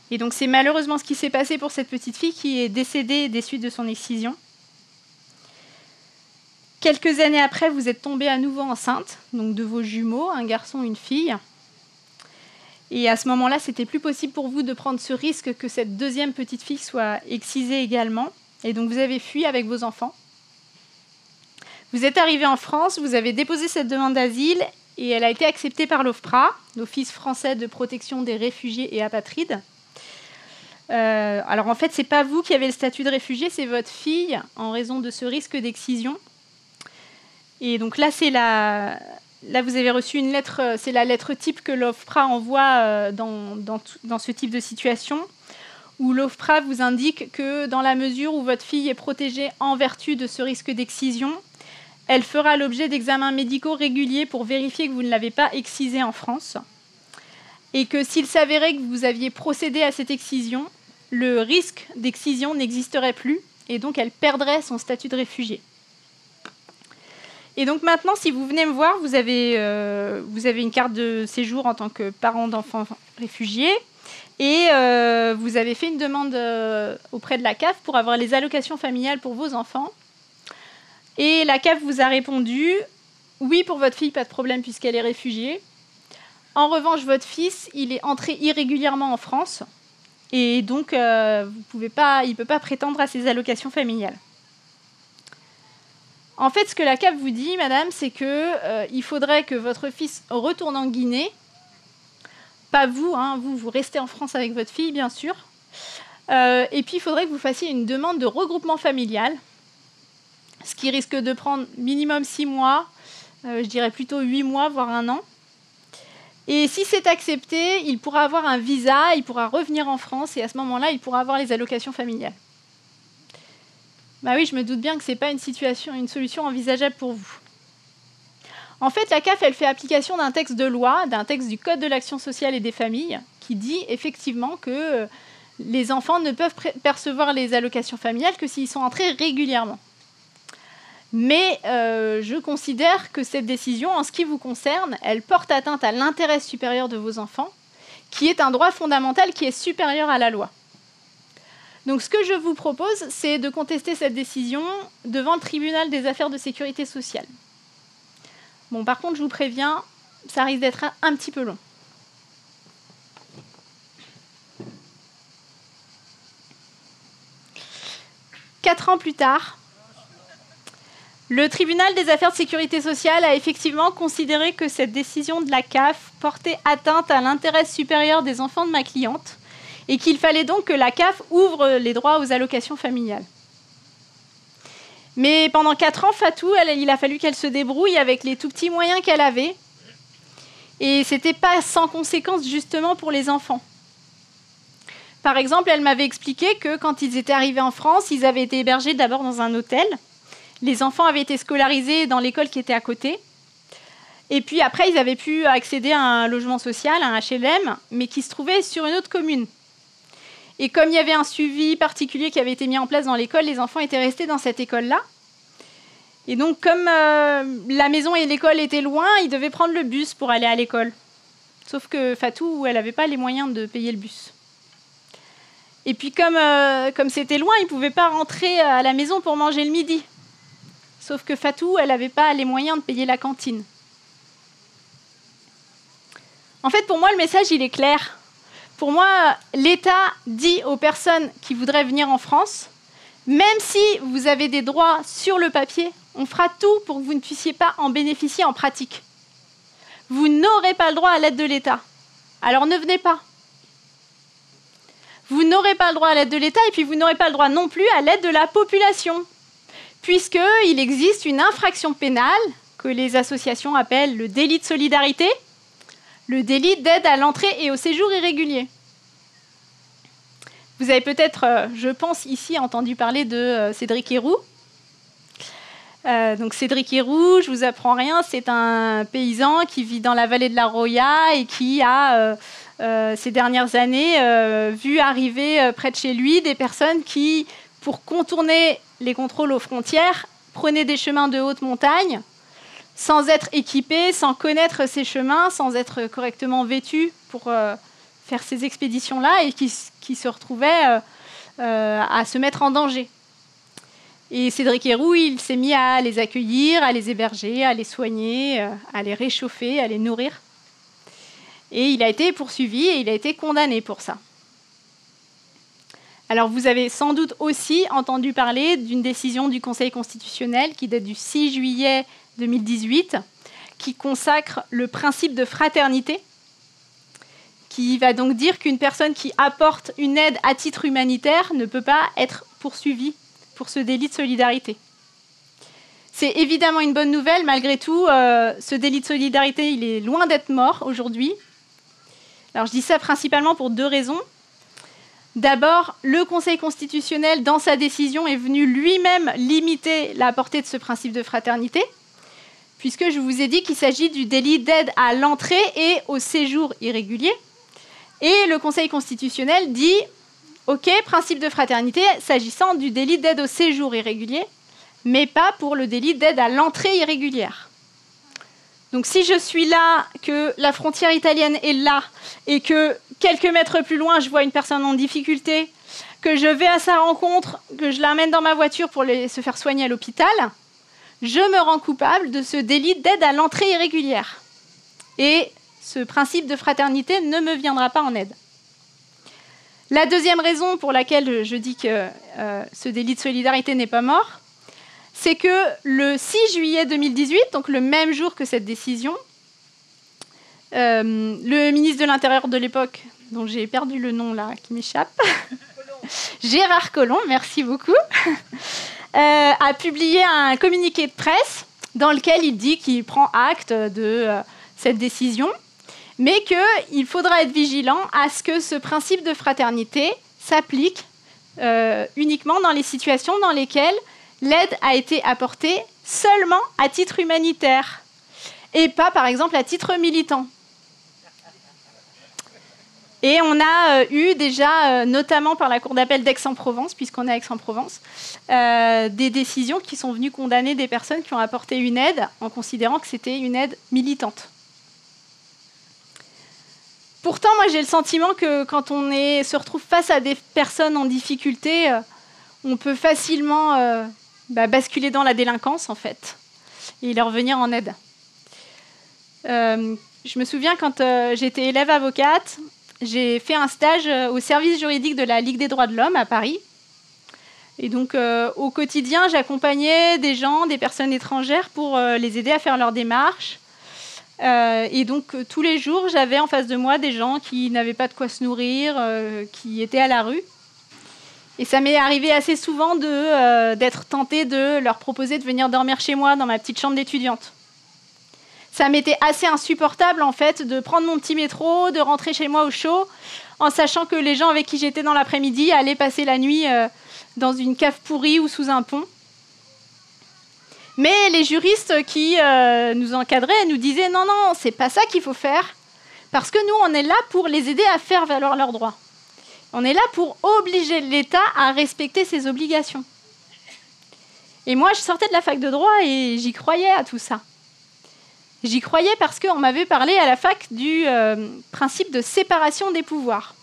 Et donc c'est malheureusement ce qui s'est passé pour cette petite fille qui est décédée des suites de son excision. Quelques années après, vous êtes tombée à nouveau enceinte, donc de vos jumeaux, un garçon et une fille. Et à ce moment-là, c'était plus possible pour vous de prendre ce risque que cette deuxième petite fille soit excisée également. Et donc vous avez fui avec vos enfants. Vous êtes arrivé en France, vous avez déposé cette demande d'asile et elle a été acceptée par l'OFPRA, l'Office français de protection des réfugiés et apatrides. Alors en fait, ce n'est pas vous qui avez le statut de réfugié, c'est votre fille en raison de ce risque d'excision. Et donc là, là vous avez reçu une lettre, c'est la lettre type que l'OFPRA envoie dans ce type de situation, où l'OFPRA vous indique que dans la mesure où votre fille est protégée en vertu de ce risque d'excision, elle fera l'objet d'examens médicaux réguliers pour vérifier que vous ne l'avez pas excisée en France. Et que s'il s'avérait que vous aviez procédé à cette excision, le risque d'excision n'existerait plus et donc elle perdrait son statut de réfugié. Et donc maintenant, si vous venez me voir, vous avez une carte de séjour en tant que parent d'enfants réfugiés et vous avez fait une demande auprès de la CAF pour avoir les allocations familiales pour vos enfants. Et la CAF vous a répondu « Oui, pour votre fille, pas de problème puisqu'elle est réfugiée. En revanche, votre fils, il est entré irrégulièrement en France et donc il ne peut pas prétendre à ses allocations familiales. » En fait, ce que la CAF vous dit, madame, c'est qu'il faudrait que votre fils retourne en Guinée. Pas vous, hein, vous restez en France avec votre fille, bien sûr. Et puis, il faudrait que vous fassiez une demande de regroupement familial, ce qui risque de prendre minimum 6 mois, je dirais plutôt 8 mois, voire 1 an. Et si c'est accepté, il pourra avoir un visa, il pourra revenir en France et à ce moment-là, il pourra avoir les allocations familiales. Bah oui, je me doute bien que ce n'est pas une solution envisageable pour vous. En fait, la CAF, elle fait application d'un texte de loi, d'un texte du Code de l'action sociale et des familles, qui dit effectivement que les enfants ne peuvent percevoir les allocations familiales que s'ils sont entrés régulièrement. Mais je considère que cette décision, en ce qui vous concerne, elle porte atteinte à l'intérêt supérieur de vos enfants, qui est un droit fondamental qui est supérieur à la loi. Donc ce que je vous propose, c'est de contester cette décision devant le tribunal des affaires de sécurité sociale. Bon, par contre, je vous préviens, ça risque d'être un petit peu long. Quatre ans plus tard, le tribunal des affaires de sécurité sociale a effectivement considéré que cette décision de la CAF portait atteinte à l'intérêt supérieur des enfants de ma cliente et qu'il fallait donc que la CAF ouvre les droits aux allocations familiales. Mais pendant 4 ans, Fatou, il a fallu qu'elle se débrouille avec les tout petits moyens qu'elle avait. Et ce n'était pas sans conséquence justement pour les enfants. Par exemple, elle m'avait expliqué que quand ils étaient arrivés en France, ils avaient été hébergés d'abord dans un hôtel. Les enfants avaient été scolarisés dans l'école qui était à côté. Et puis après, ils avaient pu accéder à un logement social, à un HLM, mais qui se trouvait sur une autre commune. Et comme il y avait un suivi particulier qui avait été mis en place dans l'école, les enfants étaient restés dans cette école-là. Et donc, comme la maison et l'école étaient loin, ils devaient prendre le bus pour aller à l'école. Sauf que Fatou, elle n'avait pas les moyens de payer le bus. Et puis, comme c'était loin, ils ne pouvaient pas rentrer à la maison pour manger le midi. Sauf que Fatou, elle n'avait pas les moyens de payer la cantine. En fait, pour moi, le message, il est clair. Pour moi, l'État dit aux personnes qui voudraient venir en France, même si vous avez des droits sur le papier, on fera tout pour que vous ne puissiez pas en bénéficier en pratique. Vous n'aurez pas le droit à l'aide de l'État. Alors ne venez pas. Vous n'aurez pas le droit à l'aide de l'État et puis vous n'aurez pas le droit non plus à l'aide de la population, puisqu'il existe une infraction pénale que les associations appellent le délit de solidarité, le délit d'aide à l'entrée et au séjour irrégulier. Vous avez peut-être, je pense ici, entendu parler de Cédric Héroux. Donc Cédric Héroux, je ne vous apprends rien, c'est un paysan qui vit dans la vallée de la Roya et qui a, ces dernières années, vu arriver près de chez lui des personnes qui, pour contourner les contrôles aux frontières, prenaient des chemins de haute montagne, sans être équipés, sans connaître ces chemins, sans être correctement vêtus pour faire ces expéditions-là et qui se retrouvaient à se mettre en danger. Et Cédric Héroux, il s'est mis à les accueillir, à les héberger, à les soigner, à les réchauffer, à les nourrir. Et il a été poursuivi et il a été condamné pour ça. Alors, vous avez sans doute aussi entendu parler d'une décision du Conseil constitutionnel qui date du 6 juillet 2018, qui consacre le principe de fraternité, qui va donc dire qu'une personne qui apporte une aide à titre humanitaire ne peut pas être poursuivie pour ce délit de solidarité. C'est évidemment une bonne nouvelle, malgré tout, ce délit de solidarité, il est loin d'être mort aujourd'hui. Alors, je dis ça principalement pour 2 raisons. D'abord, le Conseil constitutionnel, dans sa décision, est venu lui-même limiter la portée de ce principe de fraternité, puisque je vous ai dit qu'il s'agit du délit d'aide à l'entrée et au séjour irrégulier. Et le Conseil constitutionnel dit « Ok, principe de fraternité s'agissant du délit d'aide au séjour irrégulier, mais pas pour le délit d'aide à l'entrée irrégulière. » Donc si je suis là, que la frontière italienne est là, et que quelques mètres plus loin, je vois une personne en difficulté, que je vais à sa rencontre, que je l'amène dans ma voiture pour se faire soigner à l'hôpital, je me rends coupable de ce délit d'aide à l'entrée irrégulière. Et ce principe de fraternité ne me viendra pas en aide. La deuxième raison pour laquelle je dis que ce délit de solidarité n'est pas mort, c'est que le 6 juillet 2018, donc le même jour que cette décision, le ministre de l'Intérieur de l'époque, dont j'ai perdu le nom là, qui m'échappe, Gérard Collomb, merci beaucoup, a publié un communiqué de presse dans lequel il dit qu'il prend acte de cette décision, mais qu'il faudra être vigilant à ce que ce principe de fraternité s'applique uniquement dans les situations dans lesquelles l'aide a été apportée seulement à titre humanitaire et pas, par exemple, à titre militant. Et on a eu déjà, notamment par la Cour d'appel d'Aix-en-Provence, puisqu'on est à Aix-en-Provence, des décisions qui sont venues condamner des personnes qui ont apporté une aide en considérant que c'était une aide militante. Pourtant, moi, j'ai le sentiment que quand on se retrouve face à des personnes en difficulté, on peut facilement basculer dans la délinquance, en fait, et leur venir en aide. Je me souviens, quand j'étais élève avocate, j'ai fait un stage au service juridique de la Ligue des droits de l'homme à Paris. Et donc, au quotidien, j'accompagnais des gens, des personnes étrangères pour les aider à faire leurs démarches. Et donc, tous les jours, j'avais en face de moi des gens qui n'avaient pas de quoi se nourrir, qui étaient à la rue. Et ça m'est arrivé assez souvent d'être tentée de leur proposer de venir dormir chez moi dans ma petite chambre d'étudiante. Ça m'était assez insupportable, en fait, de prendre mon petit métro, de rentrer chez moi au chaud, en sachant que les gens avec qui j'étais dans l'après-midi allaient passer la nuit dans une cave pourrie ou sous un pont. Mais les juristes qui nous encadraient nous disaient « Non, non, c'est pas ça qu'il faut faire, parce que nous, on est là pour les aider à faire valoir leurs droits. On est là pour obliger l'État à respecter ses obligations. » Et moi, je sortais de la fac de droit et j'y croyais à tout ça. J'y croyais parce qu'on m'avait parlé à la fac du principe de séparation des pouvoirs.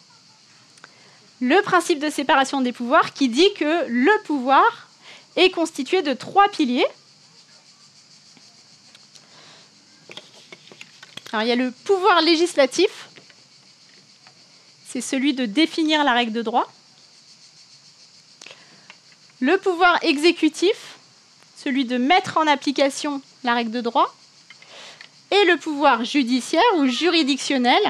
Le principe de séparation des pouvoirs qui dit que le pouvoir est constitué de 3 piliers. Alors, il y a le pouvoir législatif, c'est celui de définir la règle de droit. Le pouvoir exécutif, celui de mettre en application la règle de droit. Et le pouvoir judiciaire ou juridictionnel,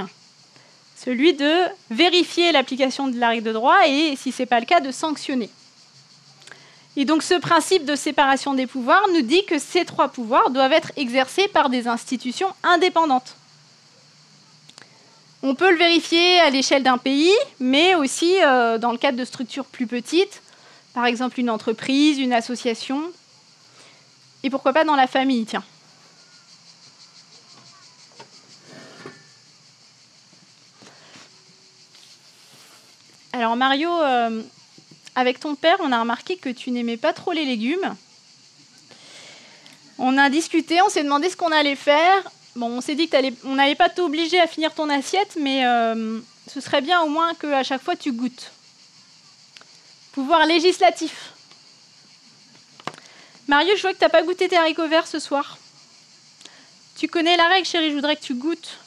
celui de vérifier l'application de la règle de droit et, si ce n'est pas le cas, de sanctionner. Et donc ce principe de séparation des pouvoirs nous dit que ces 3 pouvoirs doivent être exercés par des institutions indépendantes. On peut le vérifier à l'échelle d'un pays, mais aussi dans le cadre de structures plus petites, par exemple une entreprise, une association, et pourquoi pas dans la famille, tiens. Alors Mario, avec ton père, on a remarqué que tu n'aimais pas trop les légumes. On a discuté, on s'est demandé ce qu'on allait faire. Bon, on s'est dit qu'on n'allait pas t'obliger à finir ton assiette, mais ce serait bien au moins qu'à chaque fois tu goûtes. Pouvoir législatif. Mario, je vois que tu n'as pas goûté tes haricots verts ce soir. Tu connais la règle, chérie, je voudrais que tu goûtes.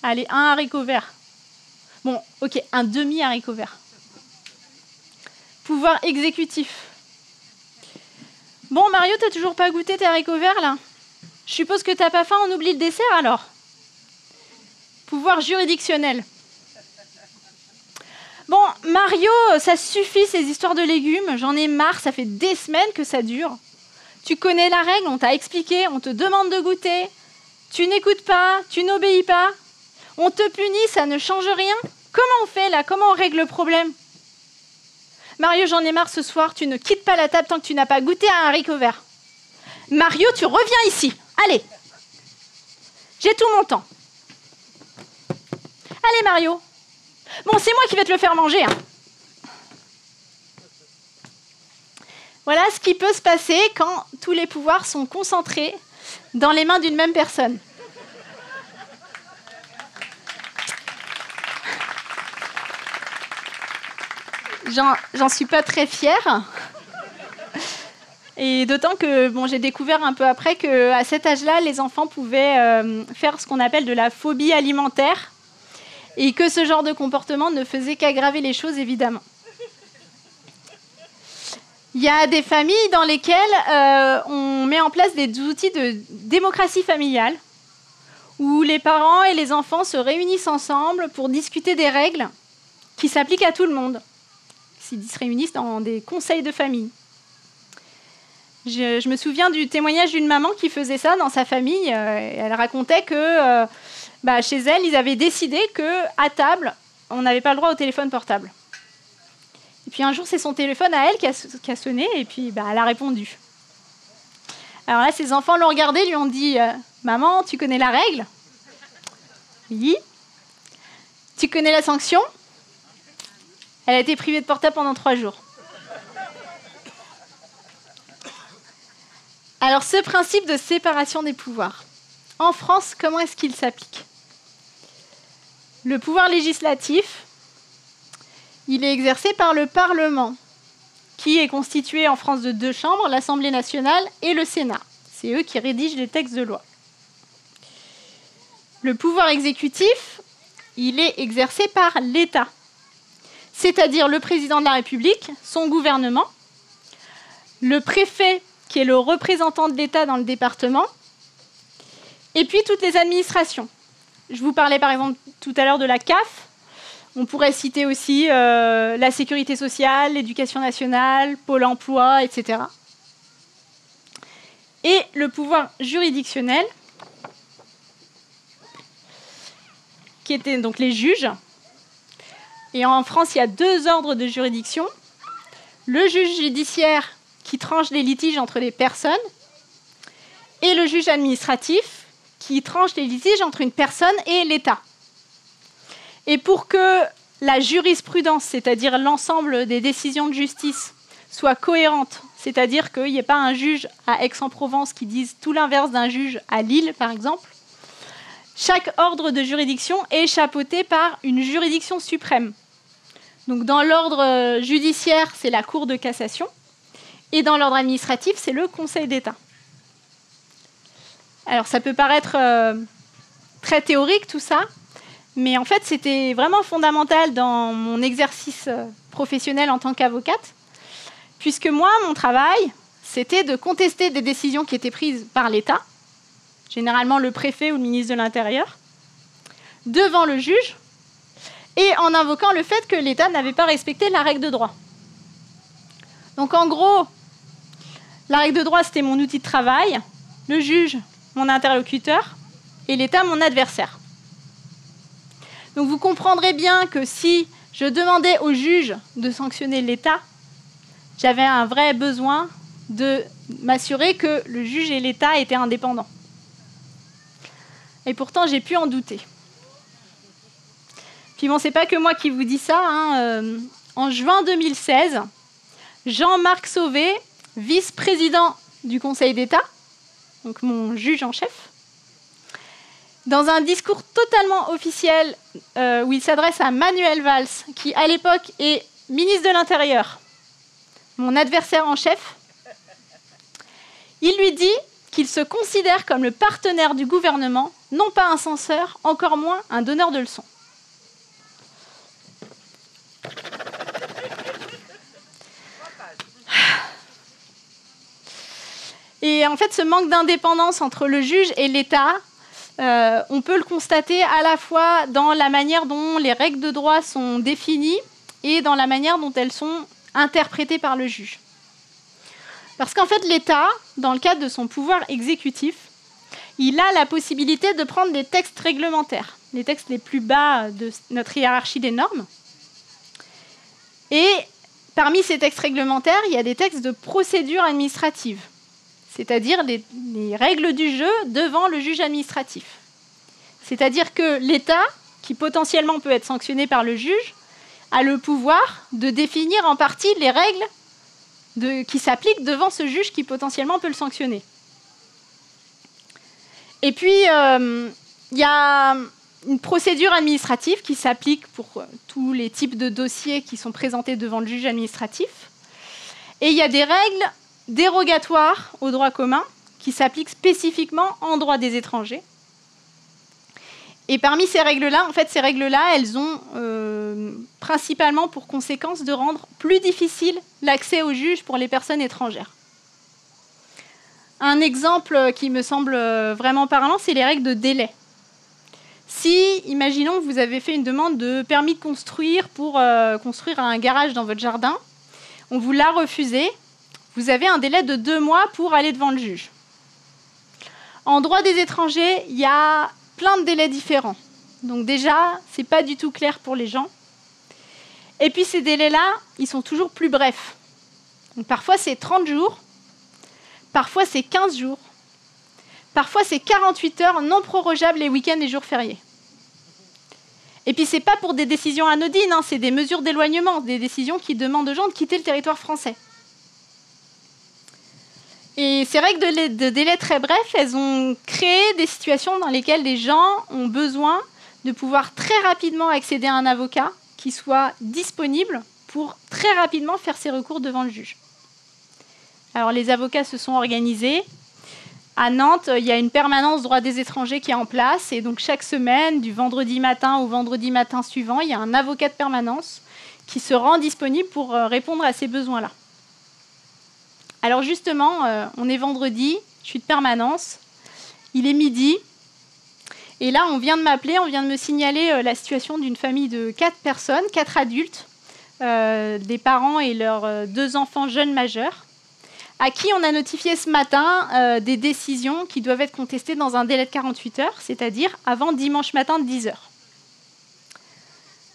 Allez, un haricot vert. Bon, ok, un demi-haricot vert. Pouvoir exécutif. Bon, Mario, t'as toujours pas goûté tes haricots verts, là? Je suppose que t'as pas faim, on oublie le dessert, alors? Pouvoir juridictionnel. Bon, Mario, ça suffit, ces histoires de légumes. J'en ai marre, ça fait des semaines que ça dure. Tu connais la règle, on t'a expliqué, on te demande de goûter. Tu n'écoutes pas, tu n'obéis pas. On te punit, ça ne change rien. Comment on fait, là? Comment on règle le problème? Mario, j'en ai marre ce soir, tu ne quittes pas la table tant que tu n'as pas goûté à un haricot vert. Mario, tu reviens ici. Allez. J'ai tout mon temps. Allez, Mario. Bon, c'est moi qui vais te le faire manger. Hein. Voilà ce qui peut se passer quand tous les pouvoirs sont concentrés dans les mains d'une même personne. J'en suis pas très fière. Et d'autant que j'ai découvert un peu après qu'à cet âge-là, les enfants pouvaient faire ce qu'on appelle de la phobie alimentaire et que ce genre de comportement ne faisait qu'aggraver les choses, évidemment. Il y a des familles dans lesquelles on met en place des outils de démocratie familiale où les parents et les enfants se réunissent ensemble pour discuter des règles qui s'appliquent à tout le monde. Ils se réunissent dans des conseils de famille. Je me souviens du témoignage d'une maman qui faisait ça dans sa famille. Elle racontait que chez elle, ils avaient décidé qu'à table, on n'avait pas le droit au téléphone portable. Et puis un jour, c'est son téléphone à elle qui a sonné et puis elle a répondu. Alors là, ses enfants l'ont regardé, lui ont dit « Maman, tu connais la règle ?»« Oui. »« Tu connais la sanction ?» Elle a été privée de portable pendant 3 jours. Alors, ce principe de séparation des pouvoirs, en France, comment est-ce qu'il s'applique? Le pouvoir législatif, il est exercé par le Parlement, qui est constitué en France de 2 chambres, l'Assemblée nationale et le Sénat. C'est eux qui rédigent les textes de loi. Le pouvoir exécutif, il est exercé par l'État, c'est-à-dire le président de la République, son gouvernement, le préfet, qui est le représentant de l'État dans le département, et puis toutes les administrations. Je vous parlais par exemple tout à l'heure de la CAF. On pourrait citer aussi la sécurité sociale, l'éducation nationale, Pôle emploi, etc. Et le pouvoir juridictionnel, qui étaient donc les juges. Et en France, il y a 2 ordres de juridiction. Le juge judiciaire qui tranche les litiges entre les personnes et le juge administratif qui tranche les litiges entre une personne et l'État. Et pour que la jurisprudence, c'est-à-dire l'ensemble des décisions de justice, soit cohérente, c'est-à-dire qu'il n'y ait pas un juge à Aix-en-Provence qui dise tout l'inverse d'un juge à Lille, par exemple, chaque ordre de juridiction est chapeauté par une juridiction suprême. Donc dans l'ordre judiciaire, c'est la Cour de cassation, et dans l'ordre administratif, c'est le Conseil d'État. Alors ça peut paraître très théorique tout ça, mais en fait c'était vraiment fondamental dans mon exercice professionnel en tant qu'avocate, puisque moi, mon travail, c'était de contester des décisions qui étaient prises par l'État, généralement le préfet ou le ministre de l'Intérieur, devant le juge, et en invoquant le fait que l'État n'avait pas respecté la règle de droit. Donc en gros, la règle de droit, c'était mon outil de travail, le juge, mon interlocuteur, et l'État, mon adversaire. Donc vous comprendrez bien que si je demandais au juge de sanctionner l'État, j'avais un vrai besoin de m'assurer que le juge et l'État étaient indépendants. Et pourtant, j'ai pu en douter. Puis bon, c'est pas que moi qui vous dis ça. En juin 2016, Jean-Marc Sauvé, vice-président du Conseil d'État, donc mon juge en chef, dans un discours totalement officiel où il s'adresse à Manuel Valls, qui à l'époque est ministre de l'Intérieur, mon adversaire en chef, il lui dit qu'il se considère comme le partenaire du gouvernement, non pas un censeur, encore moins un donneur de leçons. Et en fait, ce manque d'indépendance entre le juge et l'État, on peut le constater à la fois dans la manière dont les règles de droit sont définies et dans la manière dont elles sont interprétées par le juge. Parce qu'en fait, l'État, dans le cadre de son pouvoir exécutif, il a la possibilité de prendre des textes réglementaires, les textes les plus bas de notre hiérarchie des normes. Et parmi ces textes réglementaires, il y a des textes de procédure administrative, c'est-à-dire les règles du jeu devant le juge administratif. C'est-à-dire que l'État, qui potentiellement peut être sanctionné par le juge, a le pouvoir de définir en partie les règles qui s'appliquent devant ce juge qui potentiellement peut le sanctionner. Et puis, il y a une procédure administrative qui s'applique pour tous les types de dossiers qui sont présentés devant le juge administratif. Et il y a des règles dérogatoires au droit commun qui s'appliquent spécifiquement en droit des étrangers. Et parmi ces règles-là, elles ont principalement pour conséquence de rendre plus difficile l'accès au juge pour les personnes étrangères. Un exemple qui me semble vraiment parlant, c'est les règles de délai. Si, imaginons que vous avez fait une demande de permis de construire pour construire un garage dans votre jardin, on vous l'a refusé, vous avez un délai de 2 mois pour aller devant le juge. En droit des étrangers, il y a plein de délais différents. Donc déjà, ce n'est pas du tout clair pour les gens. Et puis ces délais-là, ils sont toujours plus brefs. Donc parfois c'est 30 jours, parfois c'est 15 jours, parfois c'est 48 heures non prorogeables les week-ends et jours fériés. Et puis ce n'est pas pour des décisions anodines, c'est des mesures d'éloignement, des décisions qui demandent aux gens de quitter le territoire français. Et ces règles de délai très brefs, elles ont créé des situations dans lesquelles les gens ont besoin de pouvoir très rapidement accéder à un avocat qui soit disponible pour très rapidement faire ses recours devant le juge. Alors les avocats se sont organisés. À Nantes, il y a une permanence droit des étrangers qui est en place. Et donc chaque semaine, du vendredi matin au vendredi matin suivant, il y a un avocat de permanence qui se rend disponible pour répondre à ces besoins-là. Alors justement, on est vendredi, je suis de permanence, il est midi, et là on vient de m'appeler, on vient de me signaler la situation d'une famille de 4 personnes, 4 adultes, des parents et leurs 2 enfants jeunes majeurs, à qui on a notifié ce matin des décisions qui doivent être contestées dans un délai de 48 heures, c'est-à-dire avant dimanche matin de 10 heures.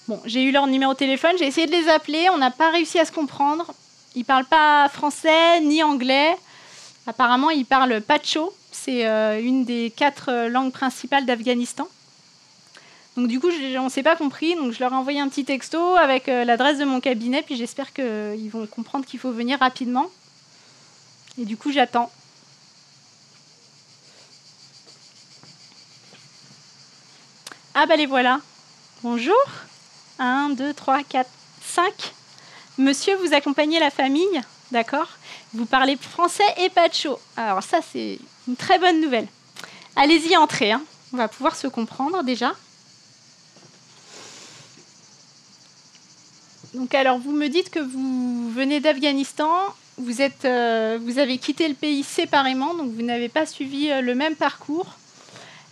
Bon, j'ai eu leur numéro de téléphone, j'ai essayé de les appeler, on n'a pas réussi à se comprendre. Ils ne parlent pas français ni anglais. Apparemment, ils parlent pacho. C'est une des 4 langues principales d'Afghanistan. Donc du coup, on ne s'est pas compris. Donc je leur ai envoyé un petit texto avec l'adresse de mon cabinet. Puis j'espère qu'ils vont comprendre qu'il faut venir rapidement. Et du coup, j'attends. Ah bah les voilà. Bonjour. 1, 2, 3, 4, 5. Monsieur, vous accompagnez la famille, d'accord? Vous parlez français et pacho. Alors ça, c'est une très bonne nouvelle. Allez-y, entrez. On va pouvoir se comprendre déjà. Donc alors, vous me dites que vous venez d'Afghanistan. Vous avez quitté le pays séparément, donc vous n'avez pas suivi le même parcours.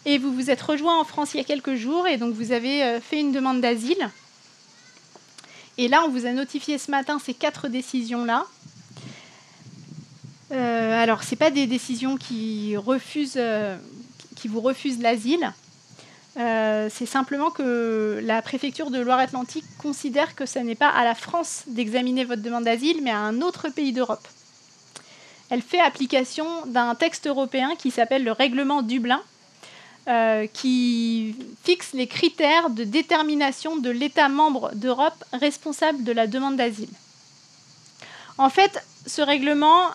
Et vous vous êtes rejoint en France il y a quelques jours, et donc vous avez fait une demande d'asile. Et là, on vous a notifié ce matin ces 4 décisions-là. Alors, ce n'est pas des décisions qui vous refusent l'asile. C'est simplement que la préfecture de Loire-Atlantique considère que ce n'est pas à la France d'examiner votre demande d'asile, mais à un autre pays d'Europe. Elle fait application d'un texte européen qui s'appelle le règlement Dublin, qui fixe les critères de détermination de l'État membre d'Europe responsable de la demande d'asile. En fait, ce règlement,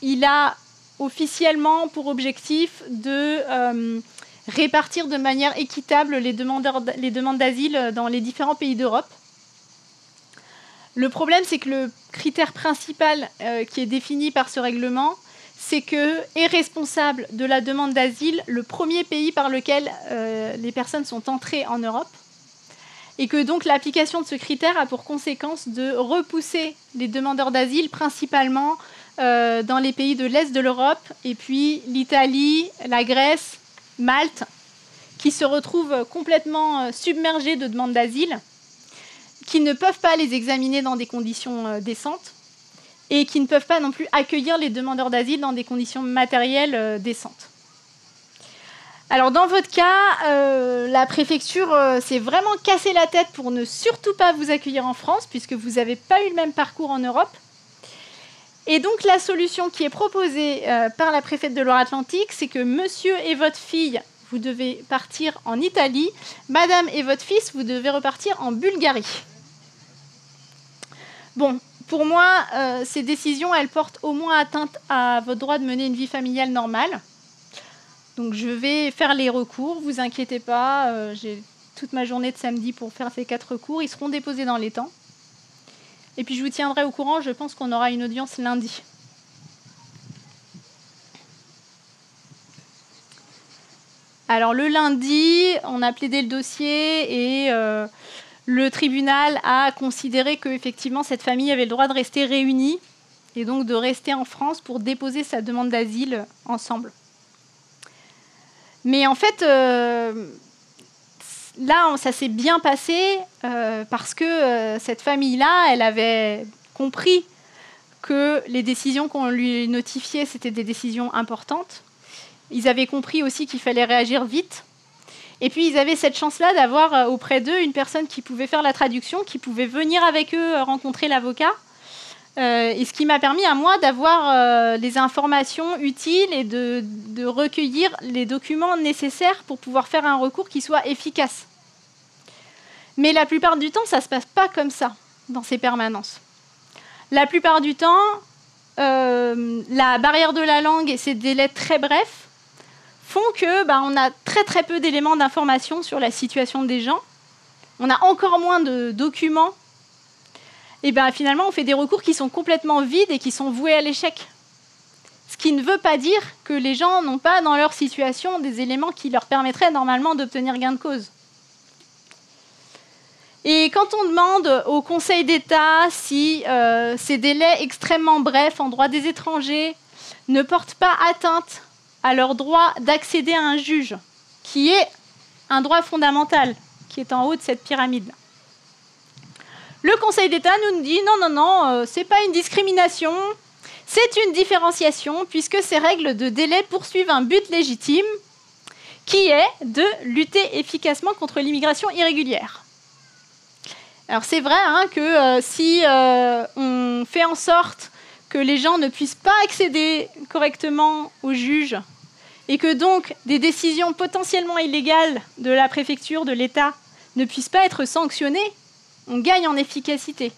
il a officiellement pour objectif de répartir de manière équitable les demandes d'asile dans les différents pays d'Europe. Le problème, c'est que le critère principal qui est défini par ce règlement, c'est que est responsable de la demande d'asile le premier pays par lequel les personnes sont entrées en Europe, et que donc l'application de ce critère a pour conséquence de repousser les demandeurs d'asile principalement dans les pays de l'Est de l'Europe, et puis l'Italie, la Grèce, Malte, qui se retrouvent complètement submergés de demandes d'asile, qui ne peuvent pas les examiner dans des conditions décentes, et qui ne peuvent pas non plus accueillir les demandeurs d'asile dans des conditions matérielles décentes. Alors dans votre cas, la préfecture s'est vraiment cassé la tête pour ne surtout pas vous accueillir en France, puisque vous n'avez pas eu le même parcours en Europe. Et donc la solution qui est proposée par la préfète de Loire-Atlantique, c'est que monsieur et votre fille, vous devez partir en Italie, madame et votre fils, vous devez repartir en Bulgarie. Bon, pour moi, ces décisions, elles portent au moins atteinte à votre droit de mener une vie familiale normale. Donc je vais faire les recours, vous inquiétez pas, j'ai toute ma journée de samedi pour faire ces 4 recours, ils seront déposés dans les temps. Et puis je vous tiendrai au courant, je pense qu'on aura une audience lundi. Alors le lundi, on a plaidé le dossier et le tribunal a considéré qu'effectivement cette famille avait le droit de rester réunie et donc de rester en France pour déposer sa demande d'asile ensemble. Mais en fait, là, ça s'est bien passé parce que cette famille-là, elle avait compris que les décisions qu'on lui notifiait, c'était des décisions importantes. Ils avaient compris aussi qu'il fallait réagir vite. Et puis, ils avaient cette chance-là d'avoir auprès d'eux une personne qui pouvait faire la traduction, qui pouvait venir avec eux rencontrer l'avocat. Et ce qui m'a permis à moi d'avoir les informations utiles et de recueillir les documents nécessaires pour pouvoir faire un recours qui soit efficace. Mais la plupart du temps, ça ne se passe pas comme ça dans ces permanences. La plupart du temps, la barrière de la langue et ces délais très brefs font que on a très très peu d'éléments d'information sur la situation des gens. On a encore moins de documents. Et finalement, on fait des recours qui sont complètement vides et qui sont voués à l'échec. Ce qui ne veut pas dire que les gens n'ont pas dans leur situation des éléments qui leur permettraient normalement d'obtenir gain de cause. Et quand on demande au Conseil d'État si ces délais extrêmement brefs en droit des étrangers ne portent pas atteinte à leur droit d'accéder à un juge, qui est un droit fondamental, qui est en haut de cette pyramide. Le Conseil d'État nous dit non, c'est pas une discrimination, c'est une différenciation, puisque ces règles de délai poursuivent un but légitime, qui est de lutter efficacement contre l'immigration irrégulière. Alors c'est vrai que si on fait en sorte que les gens ne puissent pas accéder correctement au juge, et que donc des décisions potentiellement illégales de la préfecture, de l'État, ne puissent pas être sanctionnées, on gagne en efficacité.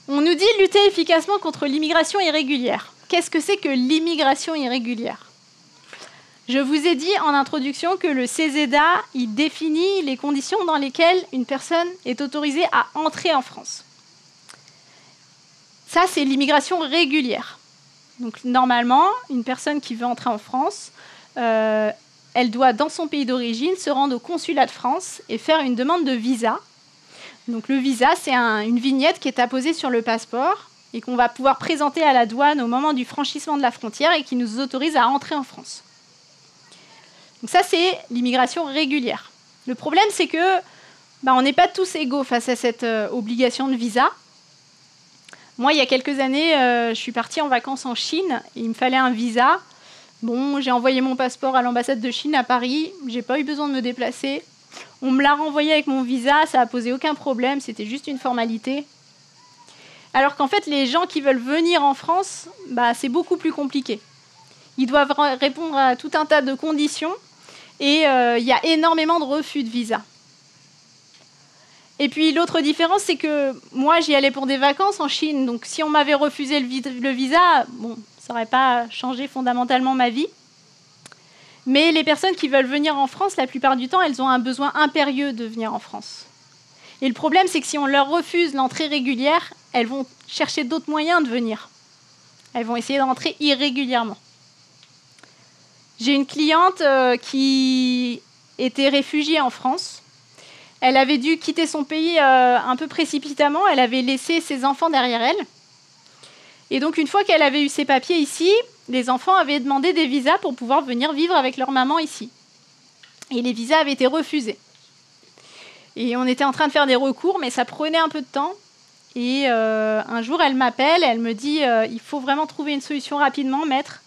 On nous dit lutter efficacement contre l'immigration irrégulière. Qu'est-ce que c'est que l'immigration irrégulière ? Je vous ai dit en introduction que le CESEDA, il définit les conditions dans lesquelles une personne est autorisée à entrer en France. Ça, c'est l'immigration régulière. Donc, normalement, une personne qui veut entrer en France, elle doit, dans son pays d'origine, se rendre au consulat de France et faire une demande de visa. Donc, le visa, c'est une vignette qui est apposée sur le passeport et qu'on va pouvoir présenter à la douane au moment du franchissement de la frontière et qui nous autorise à entrer en France. Donc ça, c'est l'immigration régulière. Le problème, c'est que on n'est pas tous égaux face à cette obligation de visa. Moi, il y a quelques années, je suis partie en vacances en Chine et il me fallait un visa. Bon, j'ai envoyé mon passeport à l'ambassade de Chine à Paris. J'ai pas eu besoin de me déplacer. On me l'a renvoyé avec mon visa. Ça n'a posé aucun problème. C'était juste une formalité. Alors qu'en fait, les gens qui veulent venir en France, c'est beaucoup plus compliqué. Ils doivent répondre à tout un tas de conditions. Et il y a énormément de refus de visa. Et puis l'autre différence, c'est que moi, j'y allais pour des vacances en Chine. Donc si on m'avait refusé le visa, ça n'aurait pas changé fondamentalement ma vie. Mais les personnes qui veulent venir en France, la plupart du temps, elles ont un besoin impérieux de venir en France. Et le problème, c'est que si on leur refuse l'entrée régulière, elles vont chercher d'autres moyens de venir. Elles vont essayer de rentrer irrégulièrement. J'ai une cliente qui était réfugiée en France. Elle avait dû quitter son pays un peu précipitamment. Elle avait laissé ses enfants derrière elle. Et donc, une fois qu'elle avait eu ses papiers ici, les enfants avaient demandé des visas pour pouvoir venir vivre avec leur maman ici. Et les visas avaient été refusés. Et on était en train de faire des recours, mais ça prenait un peu de temps. Et un jour, elle m'appelle, elle me dit il faut vraiment trouver une solution rapidement, maître.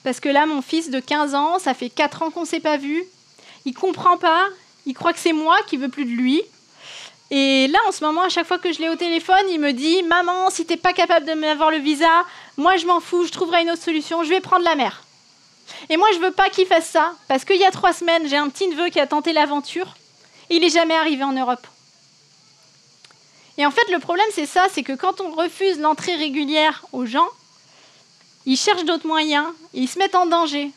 Parce que là, mon fils de 15 ans, ça fait 4 ans qu'on ne s'est pas vu. Il ne comprend pas. Il croit que c'est moi qui ne veux plus de lui. Et là, en ce moment, à chaque fois que je l'ai au téléphone, il me dit « Maman, si tu n'es pas capable de m'avoir le visa, moi, je m'en fous, je trouverai une autre solution, je vais prendre la mer. » Et moi, je ne veux pas qu'il fasse ça, parce qu'il y a 3 semaines, j'ai un petit neveu qui a tenté l'aventure. Il n'est jamais arrivé en Europe. Et en fait, le problème, c'est ça, c'est que quand on refuse l'entrée régulière aux gens, ils cherchent d'autres moyens, et ils se mettent en danger.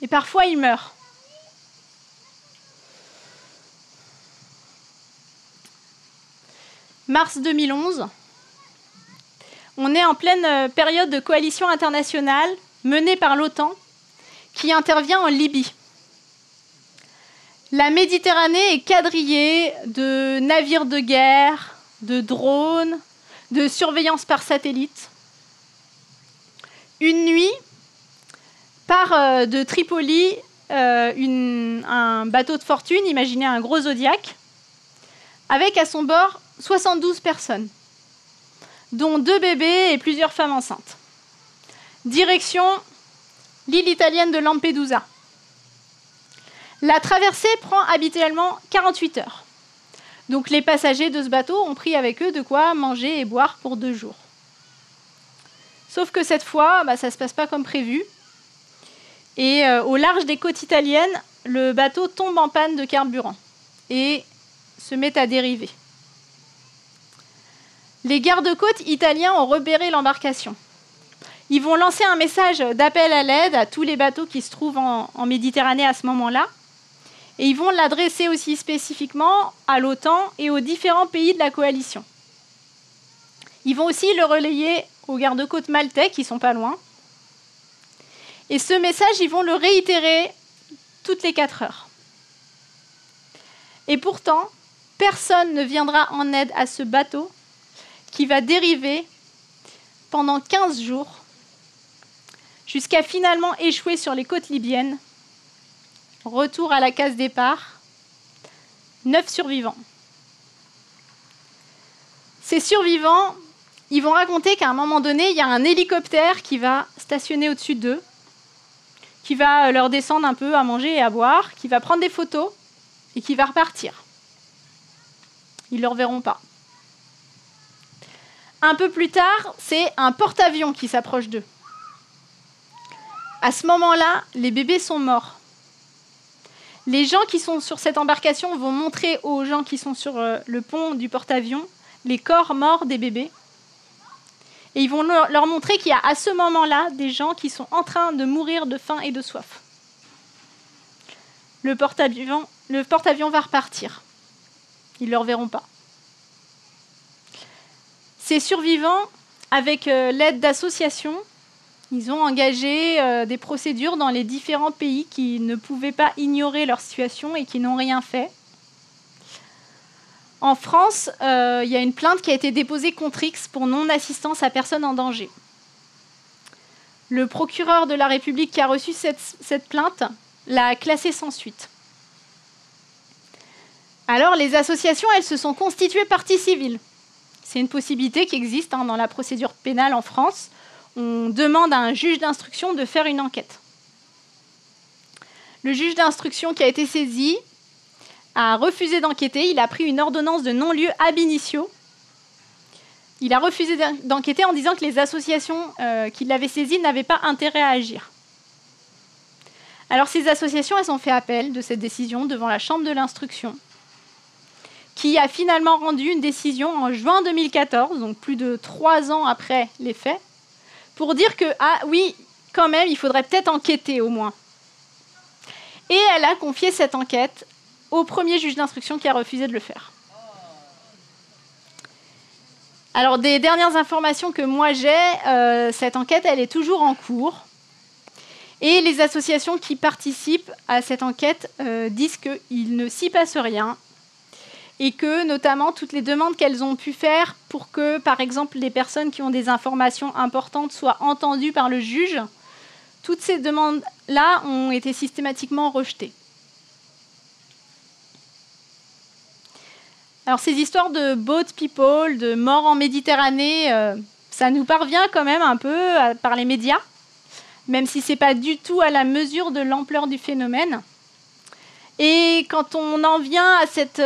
Et parfois, ils meurent. Mars 2011, on est en pleine période de coalition internationale menée par l'OTAN qui intervient en Libye. La Méditerranée est quadrillée de navires de guerre, de drones, de surveillance par satellite. Une nuit, part de Tripoli un bateau de fortune, imaginez un gros Zodiac, avec à son bord 72 personnes, dont 2 bébés et plusieurs femmes enceintes. Direction l'île italienne de Lampedusa. La traversée prend habituellement 48 heures. Donc les passagers de ce bateau ont pris avec eux de quoi manger et boire pour 2 jours. Sauf que cette fois, ça ne se passe pas comme prévu. Et au large des côtes italiennes, le bateau tombe en panne de carburant et se met à dériver. Les gardes-côtes italiens ont repéré l'embarcation. Ils vont lancer un message d'appel à l'aide à tous les bateaux qui se trouvent en Méditerranée à ce moment-là. Et ils vont l'adresser aussi spécifiquement à l'OTAN et aux différents pays de la coalition. Ils vont aussi le relayer aux gardes-côtes maltais qui ne sont pas loin. Et ce message, ils vont le réitérer toutes les 4 heures. Et pourtant, personne ne viendra en aide à ce bateau qui va dériver pendant 15 jours jusqu'à finalement échouer sur les côtes libyennes. Retour à la case départ, 9 survivants. Ces survivants, ils vont raconter qu'à un moment donné, il y a un hélicoptère qui va stationner au-dessus d'eux, qui va leur descendre un peu à manger et à boire, qui va prendre des photos et qui va repartir. Ils ne le reverront pas. Un peu plus tard, c'est un porte-avions qui s'approche d'eux. À ce moment-là, les bébés sont morts. Les gens qui sont sur cette embarcation vont montrer aux gens qui sont sur le pont du porte-avions les corps morts des bébés. Et ils vont leur montrer qu'il y a à ce moment-là des gens qui sont en train de mourir de faim et de soif. Le porte-avions va repartir. Ils ne le reverront pas. Ces survivants, avec l'aide d'associations, ils ont engagé des procédures dans les différents pays qui ne pouvaient pas ignorer leur situation et qui n'ont rien fait. En France, il y a une plainte qui a été déposée contre X pour non-assistance à personne en danger. Le procureur de la République qui a reçu cette plainte l'a classée sans suite. Alors, les associations, elles se sont constituées partie civile. C'est une possibilité qui existe dans la procédure pénale en France. On demande à un juge d'instruction de faire une enquête. Le juge d'instruction qui a été saisi a refusé d'enquêter. Il a pris une ordonnance de non-lieu ab initio. Il a refusé d'enquêter en disant que les associations qui l'avaient saisi n'avaient pas intérêt à agir. Alors ces associations, elles ont fait appel de cette décision devant la Chambre de l'instruction, qui a finalement rendu une décision en juin 2014, donc plus de 3 ans après les faits, pour dire que, ah oui, quand même, il faudrait peut-être enquêter au moins. Et elle a confié cette enquête au premier juge d'instruction qui a refusé de le faire. Alors, des dernières informations que moi j'ai, cette enquête, elle est toujours en cours. Et les associations qui participent à cette enquête disent qu'il ne s'y passe rien. Et que, notamment, toutes les demandes qu'elles ont pu faire pour que, par exemple, les personnes qui ont des informations importantes soient entendues par le juge, toutes ces demandes-là ont été systématiquement rejetées. Alors, ces histoires de boat people, de morts en Méditerranée, ça nous parvient quand même un peu par les médias, même si ce n'est pas du tout à la mesure de l'ampleur du phénomène. Et quand on en vient à cet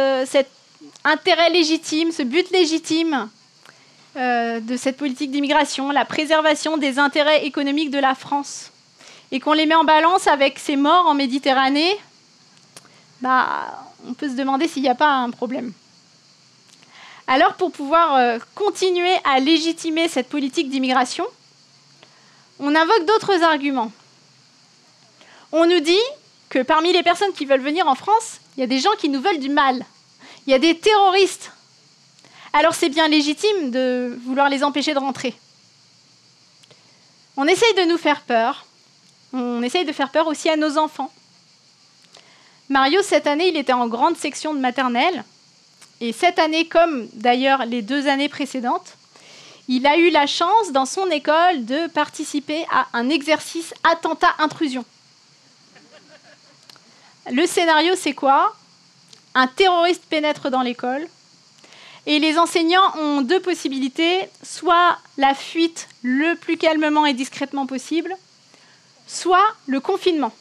intérêt légitime, ce but légitime de cette politique d'immigration, la préservation des intérêts économiques de la France, et qu'on les met en balance avec ces morts en Méditerranée, on peut se demander s'il n'y a pas un problème. Alors, pour pouvoir continuer à légitimer cette politique d'immigration, on invoque d'autres arguments. On nous dit que parmi les personnes qui veulent venir en France, il y a des gens qui nous veulent du mal. Il y a des terroristes. Alors, c'est bien légitime de vouloir les empêcher de rentrer. On essaye de nous faire peur. On essaye de faire peur aussi à nos enfants. Mario, cette année, il était en grande section de maternelle. Et cette année, comme d'ailleurs les 2 années précédentes, il a eu la chance dans son école de participer à un exercice attentat-intrusion. Le scénario, c'est quoi ? Un terroriste pénètre dans l'école et les enseignants ont 2 possibilités, soit la fuite le plus calmement et discrètement possible, soit le confinement.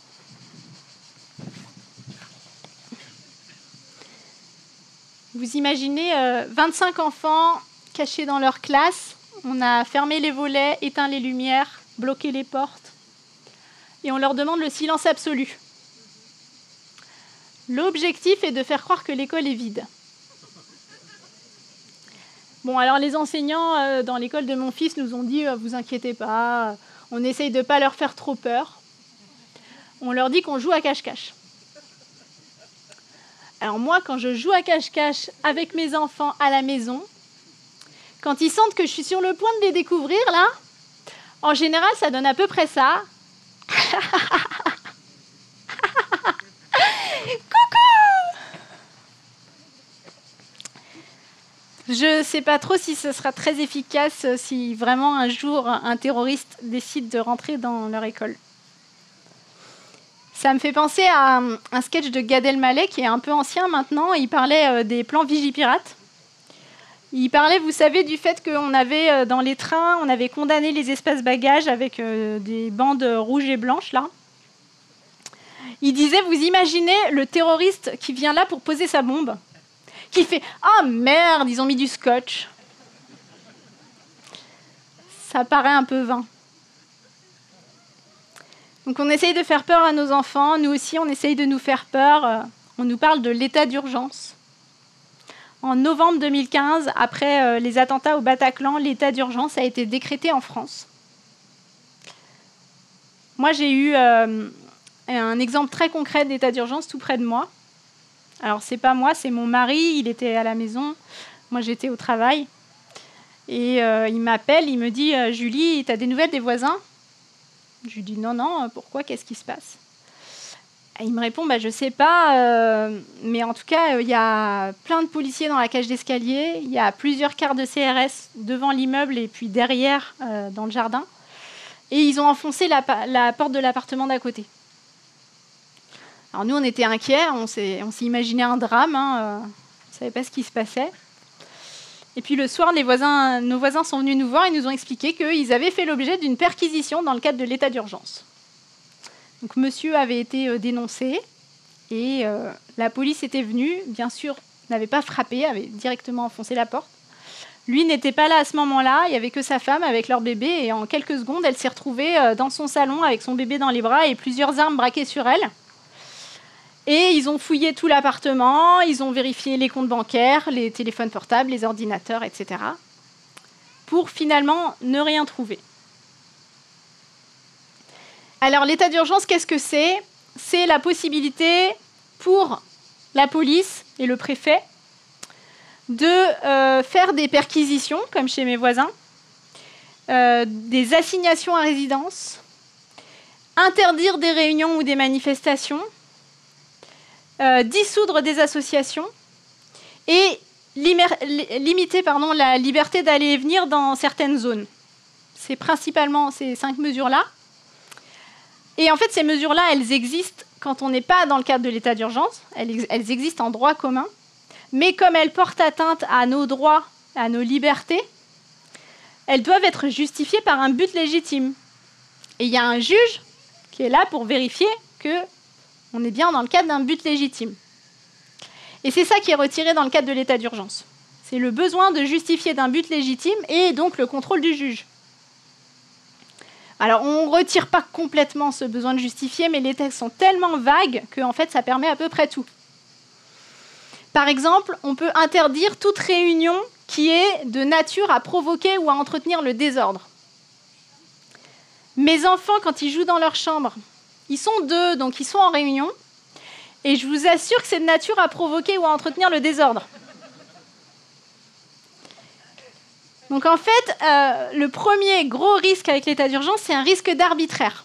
Vous imaginez 25 enfants cachés dans leur classe. On a fermé les volets, éteint les lumières, bloqué les portes. Et on leur demande le silence absolu. L'objectif est de faire croire que l'école est vide. Bon, alors les enseignants dans l'école de mon fils nous ont dit « Vous inquiétez pas, on essaye de ne pas leur faire trop peur. » On leur dit qu'on joue à cache-cache. Alors moi, quand je joue à cache-cache avec mes enfants à la maison, quand ils sentent que je suis sur le point de les découvrir, là, en général, ça donne à peu près ça. Coucou! Je ne sais pas trop si ce sera très efficace si vraiment un jour un terroriste décide de rentrer dans leur école. Ça me fait penser à un sketch de Gad Elmaleh qui est un peu ancien maintenant. Il parlait des plans Vigipirate. Il parlait, vous savez, du fait qu'on avait dans les trains, on avait condamné les espaces bagages avec des bandes rouges et blanches là. Il disait, vous imaginez le terroriste qui vient là pour poser sa bombe, qui fait « Ah merde, ils ont mis du scotch !» Ça paraît un peu vain. Donc on essaye de faire peur à nos enfants. Nous aussi, on essaye de nous faire peur. On nous parle de l'état d'urgence. En novembre 2015, après les attentats au Bataclan, l'état d'urgence a été décrété en France. Moi, j'ai eu un exemple très concret d'état d'urgence tout près de moi. Alors, c'est pas moi, c'est mon mari. Il était à la maison. Moi, j'étais au travail. Et il m'appelle, il me dit « Julie, tu as des nouvelles des voisins ?» Je lui dis non, pourquoi, qu'est-ce qui se passe ? Et il me répond, je ne sais pas, mais en tout cas, il y a plein de policiers dans la cage d'escalier, il y a plusieurs cars de CRS devant l'immeuble et puis derrière, dans le jardin, et ils ont enfoncé la porte de l'appartement d'à côté. Alors nous, on était inquiets, on s'imaginait un drame, on ne savait pas ce qui se passait. Et puis le soir, nos voisins sont venus nous voir et nous ont expliqué qu'ils avaient fait l'objet d'une perquisition dans le cadre de l'état d'urgence. Donc monsieur avait été dénoncé et la police était venue, bien sûr, n'avait pas frappé, avait directement enfoncé la porte. Lui n'était pas là à ce moment-là, il n'y avait que sa femme avec leur bébé et en quelques secondes, elle s'est retrouvée dans son salon avec son bébé dans les bras et plusieurs armes braquées sur elle. Et ils ont fouillé tout l'appartement, ils ont vérifié les comptes bancaires, les téléphones portables, les ordinateurs, etc. pour finalement ne rien trouver. Alors l'état d'urgence, qu'est-ce que c'est ? C'est la possibilité pour la police et le préfet de faire des perquisitions, comme chez mes voisins, des assignations à résidence, interdire des réunions ou des manifestations, dissoudre des associations et limiter la liberté d'aller et venir dans certaines zones. C'est principalement ces 5 mesures-là. Et en fait, ces mesures-là, elles existent quand on n'est pas dans le cadre de l'état d'urgence. Elles existent en droit commun. Mais comme elles portent atteinte à nos droits, à nos libertés, elles doivent être justifiées par un but légitime. Et il y a un juge qui est là pour vérifier qu'on est bien dans le cadre d'un but légitime. Et c'est ça qui est retiré dans le cadre de l'état d'urgence. C'est le besoin de justifier d'un but légitime et donc le contrôle du juge. Alors, on ne retire pas complètement ce besoin de justifier, mais les textes sont tellement vagues que en fait, ça permet à peu près tout. Par exemple, on peut interdire toute réunion qui est de nature à provoquer ou à entretenir le désordre. Mes enfants, quand ils jouent dans leur chambre, ils sont 2, donc ils sont en réunion, et je vous assure que c'est de nature à provoquer ou à entretenir le désordre. Donc en fait, le premier gros risque avec l'état d'urgence, c'est un risque d'arbitraire.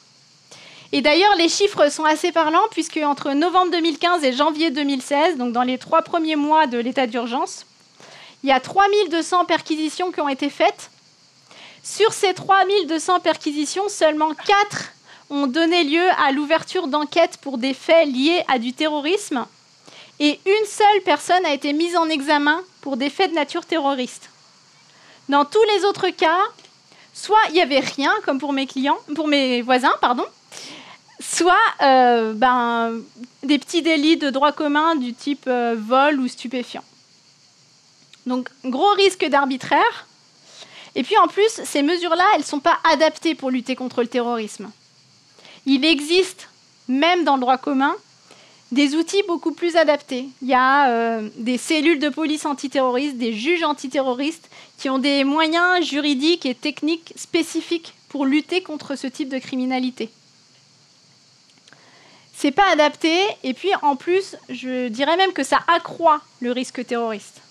Et d'ailleurs, les chiffres sont assez parlants, puisque entre novembre 2015 et janvier 2016, donc dans les 3 premiers mois de l'état d'urgence, il y a 3200 perquisitions qui ont été faites. Sur ces 3200 perquisitions, seulement 4 ont donné lieu à l'ouverture d'enquêtes pour des faits liés à du terrorisme, et une seule personne a été mise en examen pour des faits de nature terroriste. Dans tous les autres cas, soit il n'y avait rien, comme pour mes voisins, soit des petits délits de droit commun du type vol ou stupéfiant. Donc, gros risque d'arbitraire. Et puis en plus, ces mesures-là, elles ne sont pas adaptées pour lutter contre le terrorisme. Il existe, même dans le droit commun, des outils beaucoup plus adaptés. Il y a des cellules de police antiterroristes, des juges antiterroristes qui ont des moyens juridiques et techniques spécifiques pour lutter contre ce type de criminalité. C'est pas adapté, et puis en plus, je dirais même que ça accroît le risque terroriste.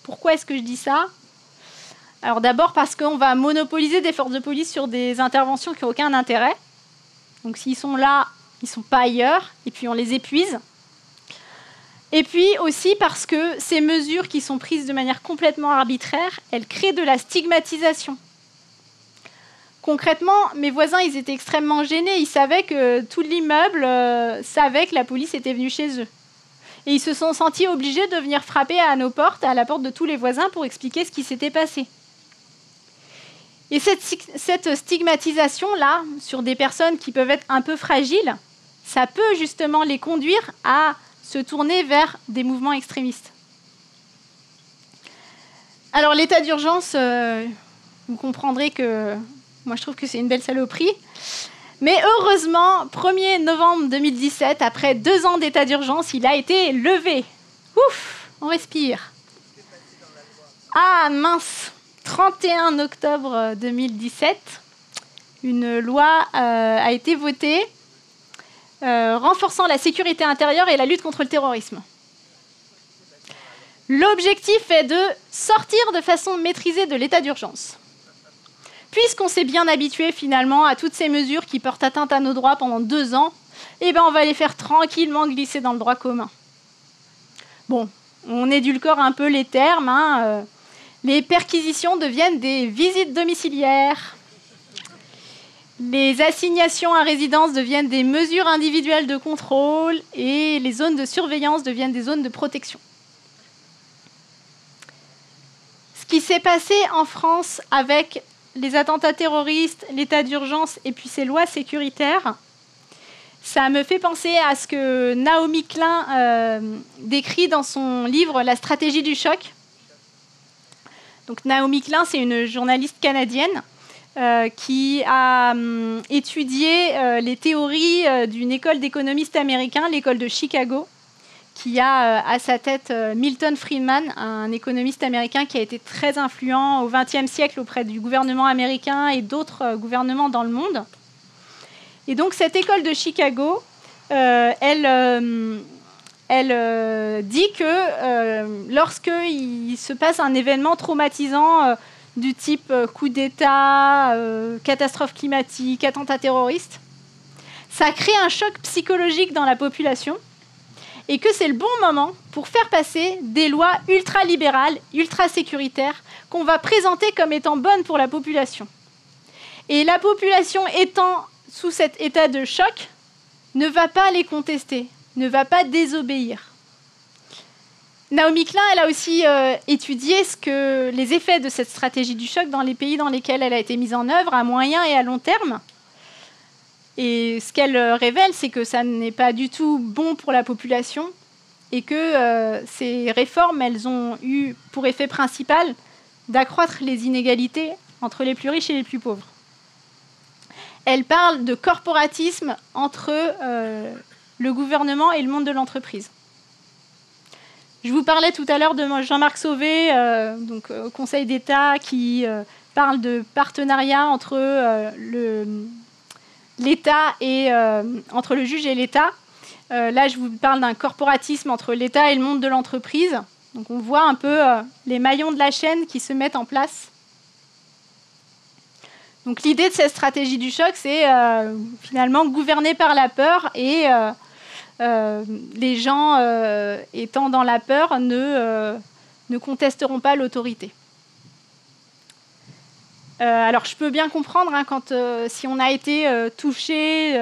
Pourquoi est-ce que je dis ça ? Alors d'abord parce qu'on va monopoliser des forces de police sur des interventions qui n'ont aucun intérêt. Donc s'ils sont là, ils ne sont pas ailleurs, et puis on les épuise. Et puis aussi parce que ces mesures qui sont prises de manière complètement arbitraire, elles créent de la stigmatisation. Concrètement, mes voisins, ils étaient extrêmement gênés. Ils savaient que tout l'immeuble savait que la police était venue chez eux. Et ils se sont sentis obligés de venir frapper à nos portes, à la porte de tous les voisins, pour expliquer ce qui s'était passé. Et cette stigmatisation-là, sur des personnes qui peuvent être un peu fragiles, ça peut justement les conduire à se tourner vers des mouvements extrémistes. Alors l'état d'urgence, vous comprendrez que moi je trouve que c'est une belle saloperie. Mais heureusement, 1er novembre 2017, après 2 ans d'état d'urgence, il a été levé. Ouf, on respire. Ah mince, 31 octobre 2017, une loi a été votée renforçant la sécurité intérieure et la lutte contre le terrorisme. L'objectif est de sortir de façon maîtrisée de l'état d'urgence. Puisqu'on s'est bien habitué finalement à toutes ces mesures qui portent atteinte à nos droits pendant 2 ans, on va les faire tranquillement glisser dans le droit commun. Bon, on édulcore un peu les termes. Les perquisitions deviennent des visites domiciliaires. Les assignations à résidence deviennent des mesures individuelles de contrôle et les zones de surveillance deviennent des zones de protection. Ce qui s'est passé en France avec les attentats terroristes, l'état d'urgence et puis ces lois sécuritaires, ça me fait penser à ce que Naomi Klein décrit dans son livre « La stratégie du choc ». Donc, Naomi Klein, c'est une journaliste canadienne qui a étudié les théories d'une école d'économistes américains, l'école de Chicago, qui a à sa tête Milton Friedman, un économiste américain qui a été très influent au XXe siècle auprès du gouvernement américain et d'autres gouvernements dans le monde. Et donc cette école de Chicago, elle elle dit que lorsqu'il se passe un événement traumatisant du type coup d'État, catastrophe climatique, attentat terroriste, ça crée un choc psychologique dans la population et que c'est le bon moment pour faire passer des lois ultra-libérales, ultra-sécuritaires, qu'on va présenter comme étant bonnes pour la population. Et la population étant sous cet état de choc, ne va pas les contester, ne va pas désobéir. Naomi Klein, elle a aussi étudié les effets de cette stratégie du choc dans les pays dans lesquels elle a été mise en œuvre à moyen et à long terme. Et ce qu'elle révèle, c'est que ça n'est pas du tout bon pour la population et que ces réformes, elles ont eu pour effet principal d'accroître les inégalités entre les plus riches et les plus pauvres. Elle parle de corporatisme entre le gouvernement et le monde de l'entreprise. Je vous parlais tout à l'heure de Jean-Marc Sauvé, au Conseil d'État, qui parle de partenariat entre l'État et entre le juge et l'État. Là, je vous parle d'un corporatisme entre l'État et le monde de l'entreprise. Donc, on voit un peu les maillons de la chaîne qui se mettent en place. Donc, l'idée de cette stratégie du choc, c'est finalement gouverner par la peur et les gens étant dans la peur ne contesteront pas l'autorité. Alors, je peux bien comprendre si on a été touché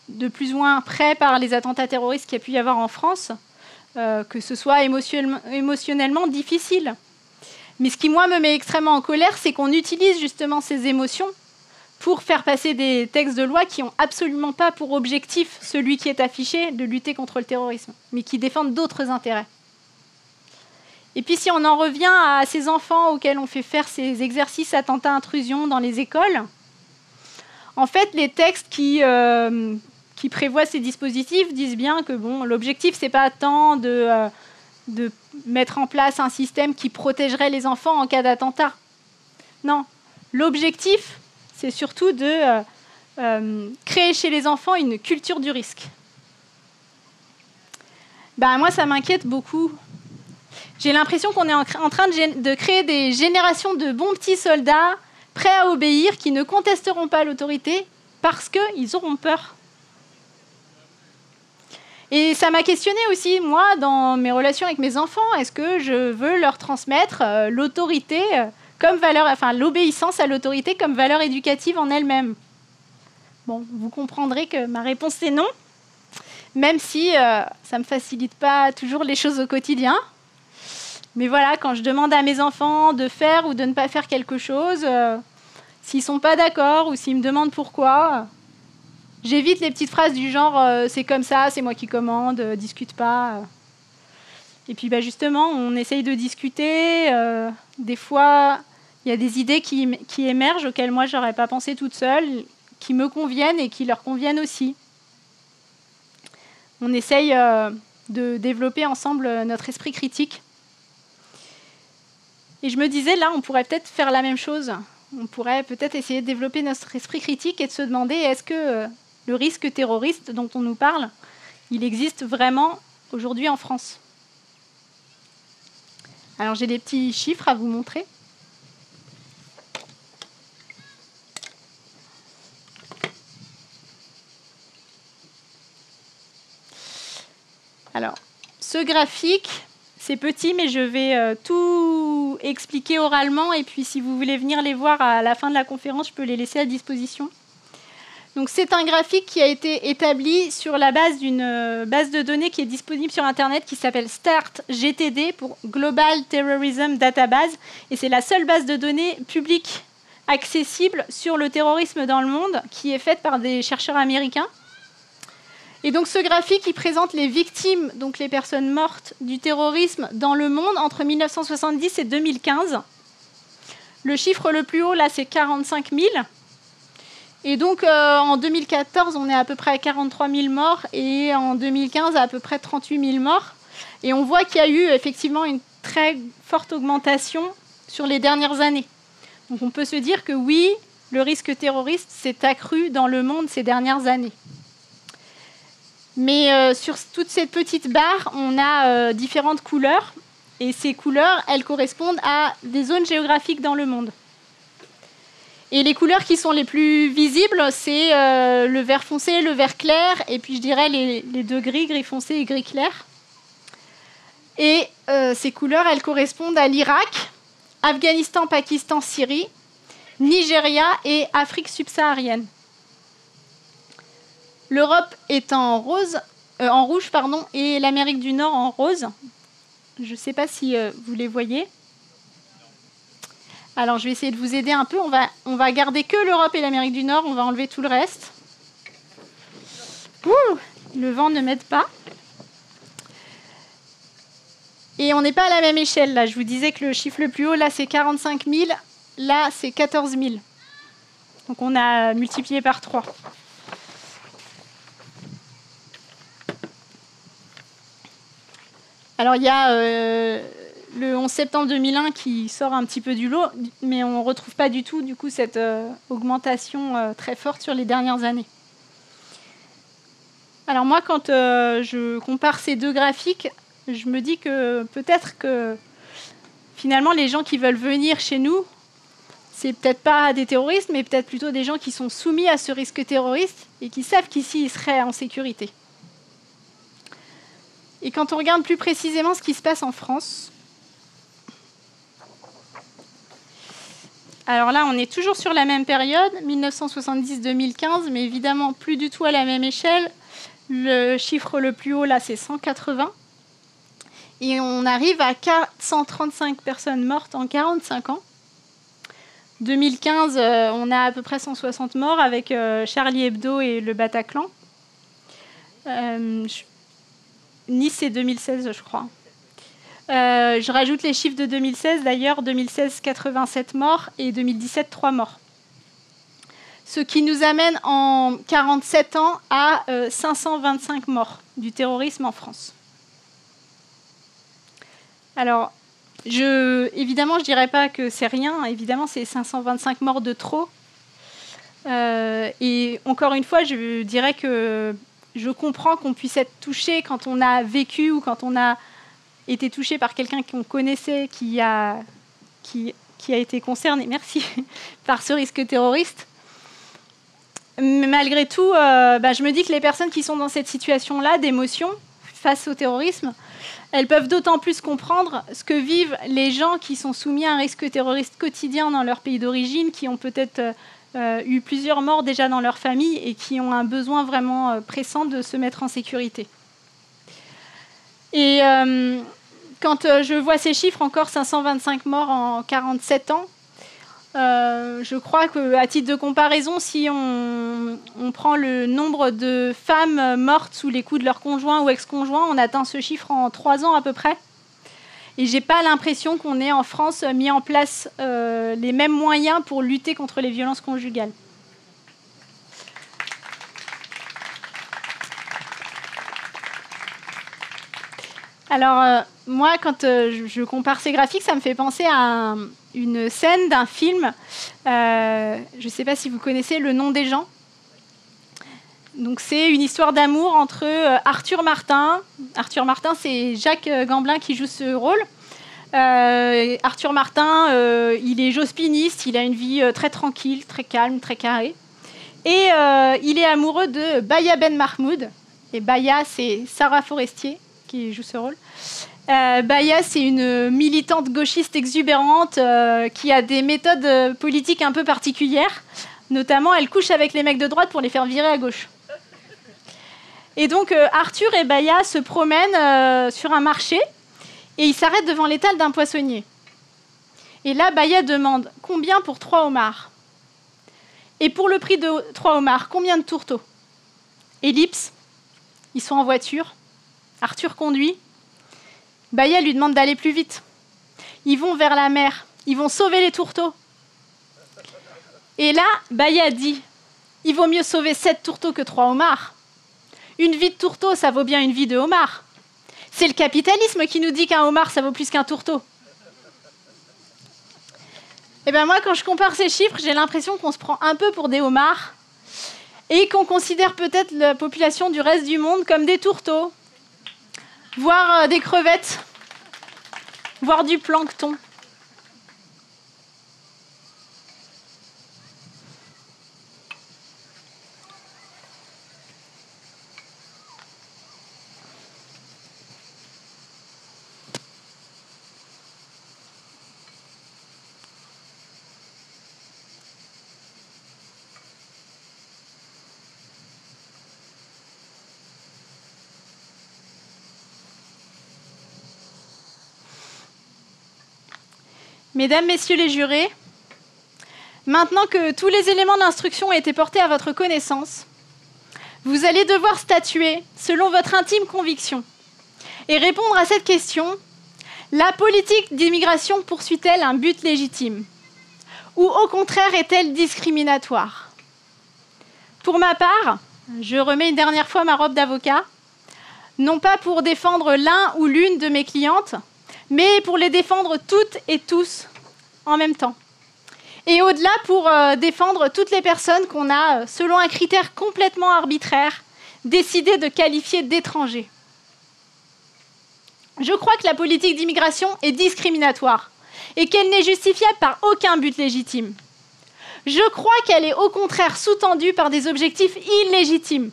de plus ou moins près par les attentats terroristes qu'il y a pu y avoir en France, que ce soit émotionnellement difficile. Mais ce qui, moi, me met extrêmement en colère, c'est qu'on utilise justement ces émotions pour faire passer des textes de loi qui n'ont absolument pas pour objectif celui qui est affiché de lutter contre le terrorisme, mais qui défendent d'autres intérêts. Et puis si on en revient à ces enfants auxquels on fait faire ces exercices attentats-intrusions dans les écoles, en fait, les textes qui prévoient ces dispositifs disent bien que l'objectif, ce n'est pas tant de mettre en place un système qui protégerait les enfants en cas d'attentat. Non, l'objectif, c'est surtout de créer chez les enfants une culture du risque. Moi, ça m'inquiète beaucoup. J'ai l'impression qu'on est en train de créer des générations de bons petits soldats prêts à obéir, qui ne contesteront pas l'autorité parce qu'ils auront peur. Et ça m'a questionnée aussi, moi, dans mes relations avec mes enfants. Est-ce que je veux leur transmettre l'autorité comme valeur, l'obéissance à l'autorité comme valeur éducative en elle-même? Bon, vous comprendrez que ma réponse est non, même si ça ne me facilite pas toujours les choses au quotidien. Mais voilà, quand je demande à mes enfants de faire ou de ne pas faire quelque chose, s'ils ne sont pas d'accord ou s'ils me demandent pourquoi, j'évite les petites phrases du genre c'est comme ça, c'est moi qui commande, discute pas. Et puis justement, on essaye de discuter. Des fois, il y a des idées qui émergent auxquelles moi, je n'aurais pas pensé toute seule, qui me conviennent et qui leur conviennent aussi. On essaye de développer ensemble notre esprit critique. Et je me disais, là, on pourrait peut-être faire la même chose. On pourrait peut-être essayer de développer notre esprit critique et de se demander, est-ce que le risque terroriste dont on nous parle, il existe vraiment aujourd'hui en France? Alors, j'ai des petits chiffres à vous montrer. Alors, ce graphique, c'est petit, mais je vais tout expliquer oralement. Et puis, si vous voulez venir les voir à la fin de la conférence, je peux les laisser à disposition. Donc, c'est un graphique qui a été établi sur la base d'une base de données qui est disponible sur Internet, qui s'appelle START-GTD, pour Global Terrorism Database. Et c'est la seule base de données publique accessible sur le terrorisme dans le monde, qui est faite par des chercheurs américains. Et donc ce graphique, il présente les victimes, donc les personnes mortes du terrorisme dans le monde entre 1970 et 2015. Le chiffre le plus haut, là, c'est 45 000. Et donc en 2014, on est à peu près à 43 000 morts et en 2015, à peu près 38 000 morts. Et on voit qu'il y a eu effectivement une très forte augmentation sur les dernières années. Donc on peut se dire que oui, le risque terroriste s'est accru dans le monde ces dernières années. Mais sur toute cette petite barre, on a différentes couleurs. Et ces couleurs, elles correspondent à des zones géographiques dans le monde. Et les couleurs qui sont les plus visibles, c'est le vert foncé, le vert clair, et puis je dirais les deux gris, gris foncé et gris clair. Et ces couleurs, elles correspondent à l'Irak, Afghanistan, Pakistan, Syrie, Nigeria et Afrique subsaharienne. L'Europe est en rouge, et l'Amérique du Nord en rose. Je ne sais pas si vous les voyez. Alors, je vais essayer de vous aider un peu. On va garder que l'Europe et l'Amérique du Nord. On va enlever tout le reste. Ouh, le vent ne m'aide pas. Et on n'est pas à la même échelle. Là, je vous disais que le chiffre le plus haut, là, c'est 45 000. Là, c'est 14 000. Donc, on a multiplié par 3. Alors, il y a le 11 septembre 2001 qui sort un petit peu du lot, mais on ne retrouve pas du tout, cette augmentation très forte sur les dernières années. Alors moi, quand je compare ces deux graphiques, je me dis que peut-être que finalement, les gens qui veulent venir chez nous, c'est peut-être pas des terroristes, mais peut-être plutôt des gens qui sont soumis à ce risque terroriste et qui savent qu'ici, ils seraient en sécurité. Et quand on regarde plus précisément ce qui se passe en France, alors là, on est toujours sur la même période, 1970-2015, mais évidemment plus du tout à la même échelle. Le chiffre le plus haut, là, c'est 180. Et on arrive à 435 personnes mortes en 45 ans. 2015, on a à peu près 160 morts avec Charlie Hebdo et le Bataclan. Nice, c'est 2016, je crois. Je rajoute les chiffres de 2016. D'ailleurs, 2016, 87 morts et 2017, 3 morts. Ce qui nous amène en 47 ans à 525 morts du terrorisme en France. Alors, évidemment, je ne dirais pas que c'est rien. Évidemment, c'est 525 morts de trop. Et encore une fois, je dirais que je comprends qu'on puisse être touché quand on a vécu ou quand on a été touché par quelqu'un qu'on connaissait qui a été concerné, merci, par ce risque terroriste. Mais malgré tout, je me dis que les personnes qui sont dans cette situation-là d'émotion face au terrorisme, elles peuvent d'autant plus comprendre ce que vivent les gens qui sont soumis à un risque terroriste quotidien dans leur pays d'origine, qui ont peut-être eu plusieurs morts déjà dans leur famille et qui ont un besoin vraiment pressant de se mettre en sécurité. Et quand je vois ces chiffres, encore 525 morts en 47 ans, je crois qu'à titre de comparaison, si on prend le nombre de femmes mortes sous les coups de leur conjoint ou ex-conjoint, on atteint ce chiffre en 3 ans à peu près. Et je n'ai pas l'impression qu'on ait en France mis en place les mêmes moyens pour lutter contre les violences conjugales. Alors, moi, quand je compare ces graphiques, ça me fait penser à une scène d'un film. Je ne sais pas si vous connaissez Le Nom des gens. Donc, c'est une histoire d'amour entre Arthur Martin. Arthur Martin, c'est Jacques Gamblin qui joue ce rôle. Arthur Martin, il est jospiniste, il a une vie très tranquille, très calme, très carrée. Et il est amoureux de Baya Ben Mahmoud. Et Baya, c'est Sarah Forestier qui joue ce rôle. Baya, c'est une militante gauchiste exubérante qui a des méthodes politiques un peu particulières. Notamment, elle couche avec les mecs de droite pour les faire virer à gauche. Et donc, Arthur et Baya se promènent sur un marché et ils s'arrêtent devant l'étal d'un poissonnier. Et là, Baya demande « Combien pour 3 homards ?» Et pour le prix de 3 homards, combien de tourteaux? Ellipse, ils sont en voiture. Arthur conduit. Baya lui demande d'aller plus vite. Ils vont vers la mer. Ils vont sauver les tourteaux. Et là, Baya dit « Il vaut mieux sauver 7 tourteaux que 3 homards. Une vie de tourteau, ça vaut bien une vie de homard. C'est le capitalisme qui nous dit qu'un homard, ça vaut plus qu'un tourteau. » Et bien moi, quand je compare ces chiffres, j'ai l'impression qu'on se prend un peu pour des homards et qu'on considère peut-être la population du reste du monde comme des tourteaux, voire des crevettes, voire du plancton. Mesdames, Messieurs les jurés, maintenant que tous les éléments d'instruction ont été portés à votre connaissance, vous allez devoir statuer selon votre intime conviction et répondre à cette question: la politique d'immigration poursuit-elle un but légitime ou au contraire est-elle discriminatoire? Pour ma part, je remets une dernière fois ma robe d'avocat, non pas pour défendre l'un ou l'une de mes clientes, mais pour les défendre toutes et tous en même temps. Et au-delà, pour défendre toutes les personnes qu'on a, selon un critère complètement arbitraire, décidé de qualifier d'étrangers. Je crois que la politique d'immigration est discriminatoire et qu'elle n'est justifiable par aucun but légitime. Je crois qu'elle est au contraire sous-tendue par des objectifs illégitimes,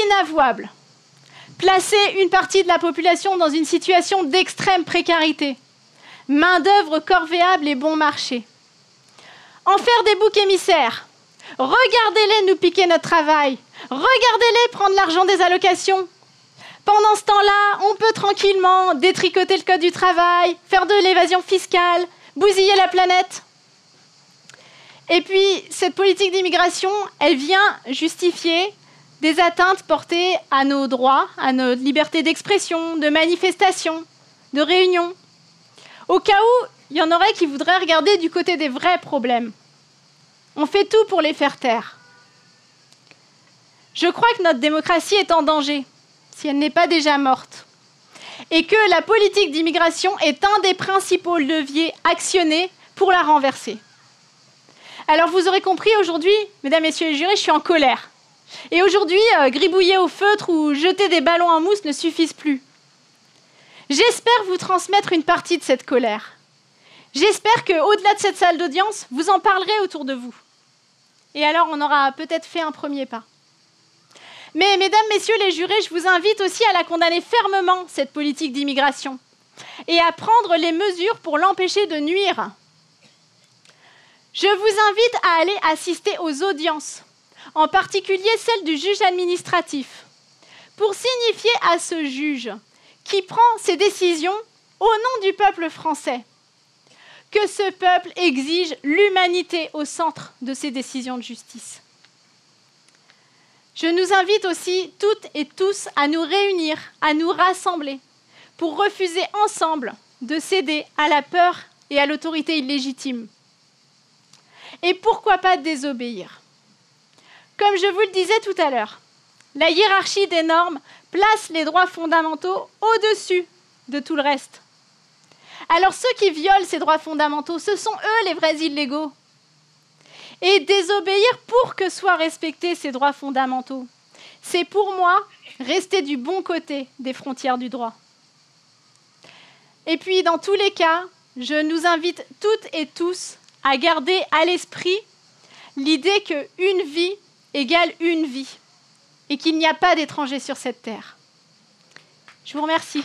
inavouables. Placer une partie de la population dans une situation d'extrême précarité, main-d'œuvre corvéable et bon marché. En faire des boucs émissaires. Regardez-les nous piquer notre travail. Regardez-les prendre l'argent des allocations. Pendant ce temps-là, on peut tranquillement détricoter le code du travail, faire de l'évasion fiscale, bousiller la planète. Et puis, cette politique d'immigration, elle vient justifier des atteintes portées à nos droits, à notre liberté d'expression, de manifestation, de réunion. Au cas où, il y en aurait qui voudraient regarder du côté des vrais problèmes. On fait tout pour les faire taire. Je crois que notre démocratie est en danger, si elle n'est pas déjà morte, et que la politique d'immigration est un des principaux leviers actionnés pour la renverser. Alors vous aurez compris, aujourd'hui, mesdames, messieurs les jurés, je suis en colère. Et aujourd'hui, gribouiller au feutre ou jeter des ballons en mousse ne suffisent plus. J'espère vous transmettre une partie de cette colère. J'espère qu'au-delà de cette salle d'audience, vous en parlerez autour de vous. Et alors, on aura peut-être fait un premier pas. Mais, mesdames, messieurs les jurés, je vous invite aussi à la condamner fermement, cette politique d'immigration, et à prendre les mesures pour l'empêcher de nuire. Je vous invite à aller assister aux audiences, en particulier celle du juge administratif, pour signifier à ce juge qui prend ses décisions au nom du peuple français, que ce peuple exige l'humanité au centre de ses décisions de justice. Je nous invite aussi toutes et tous à nous réunir, à nous rassembler, pour refuser ensemble de céder à la peur et à l'autorité illégitime. Et pourquoi pas désobéir? Comme je vous le disais tout à l'heure, la hiérarchie des normes place les droits fondamentaux au-dessus de tout le reste. Alors ceux qui violent ces droits fondamentaux, ce sont eux les vrais illégaux. Et désobéir pour que soient respectés ces droits fondamentaux, c'est pour moi rester du bon côté des frontières du droit. Et puis dans tous les cas, je nous invite toutes et tous à garder à l'esprit l'idée qu'une vie égale une vie et qu'il n'y a pas d'étrangers sur cette terre. Je vous remercie.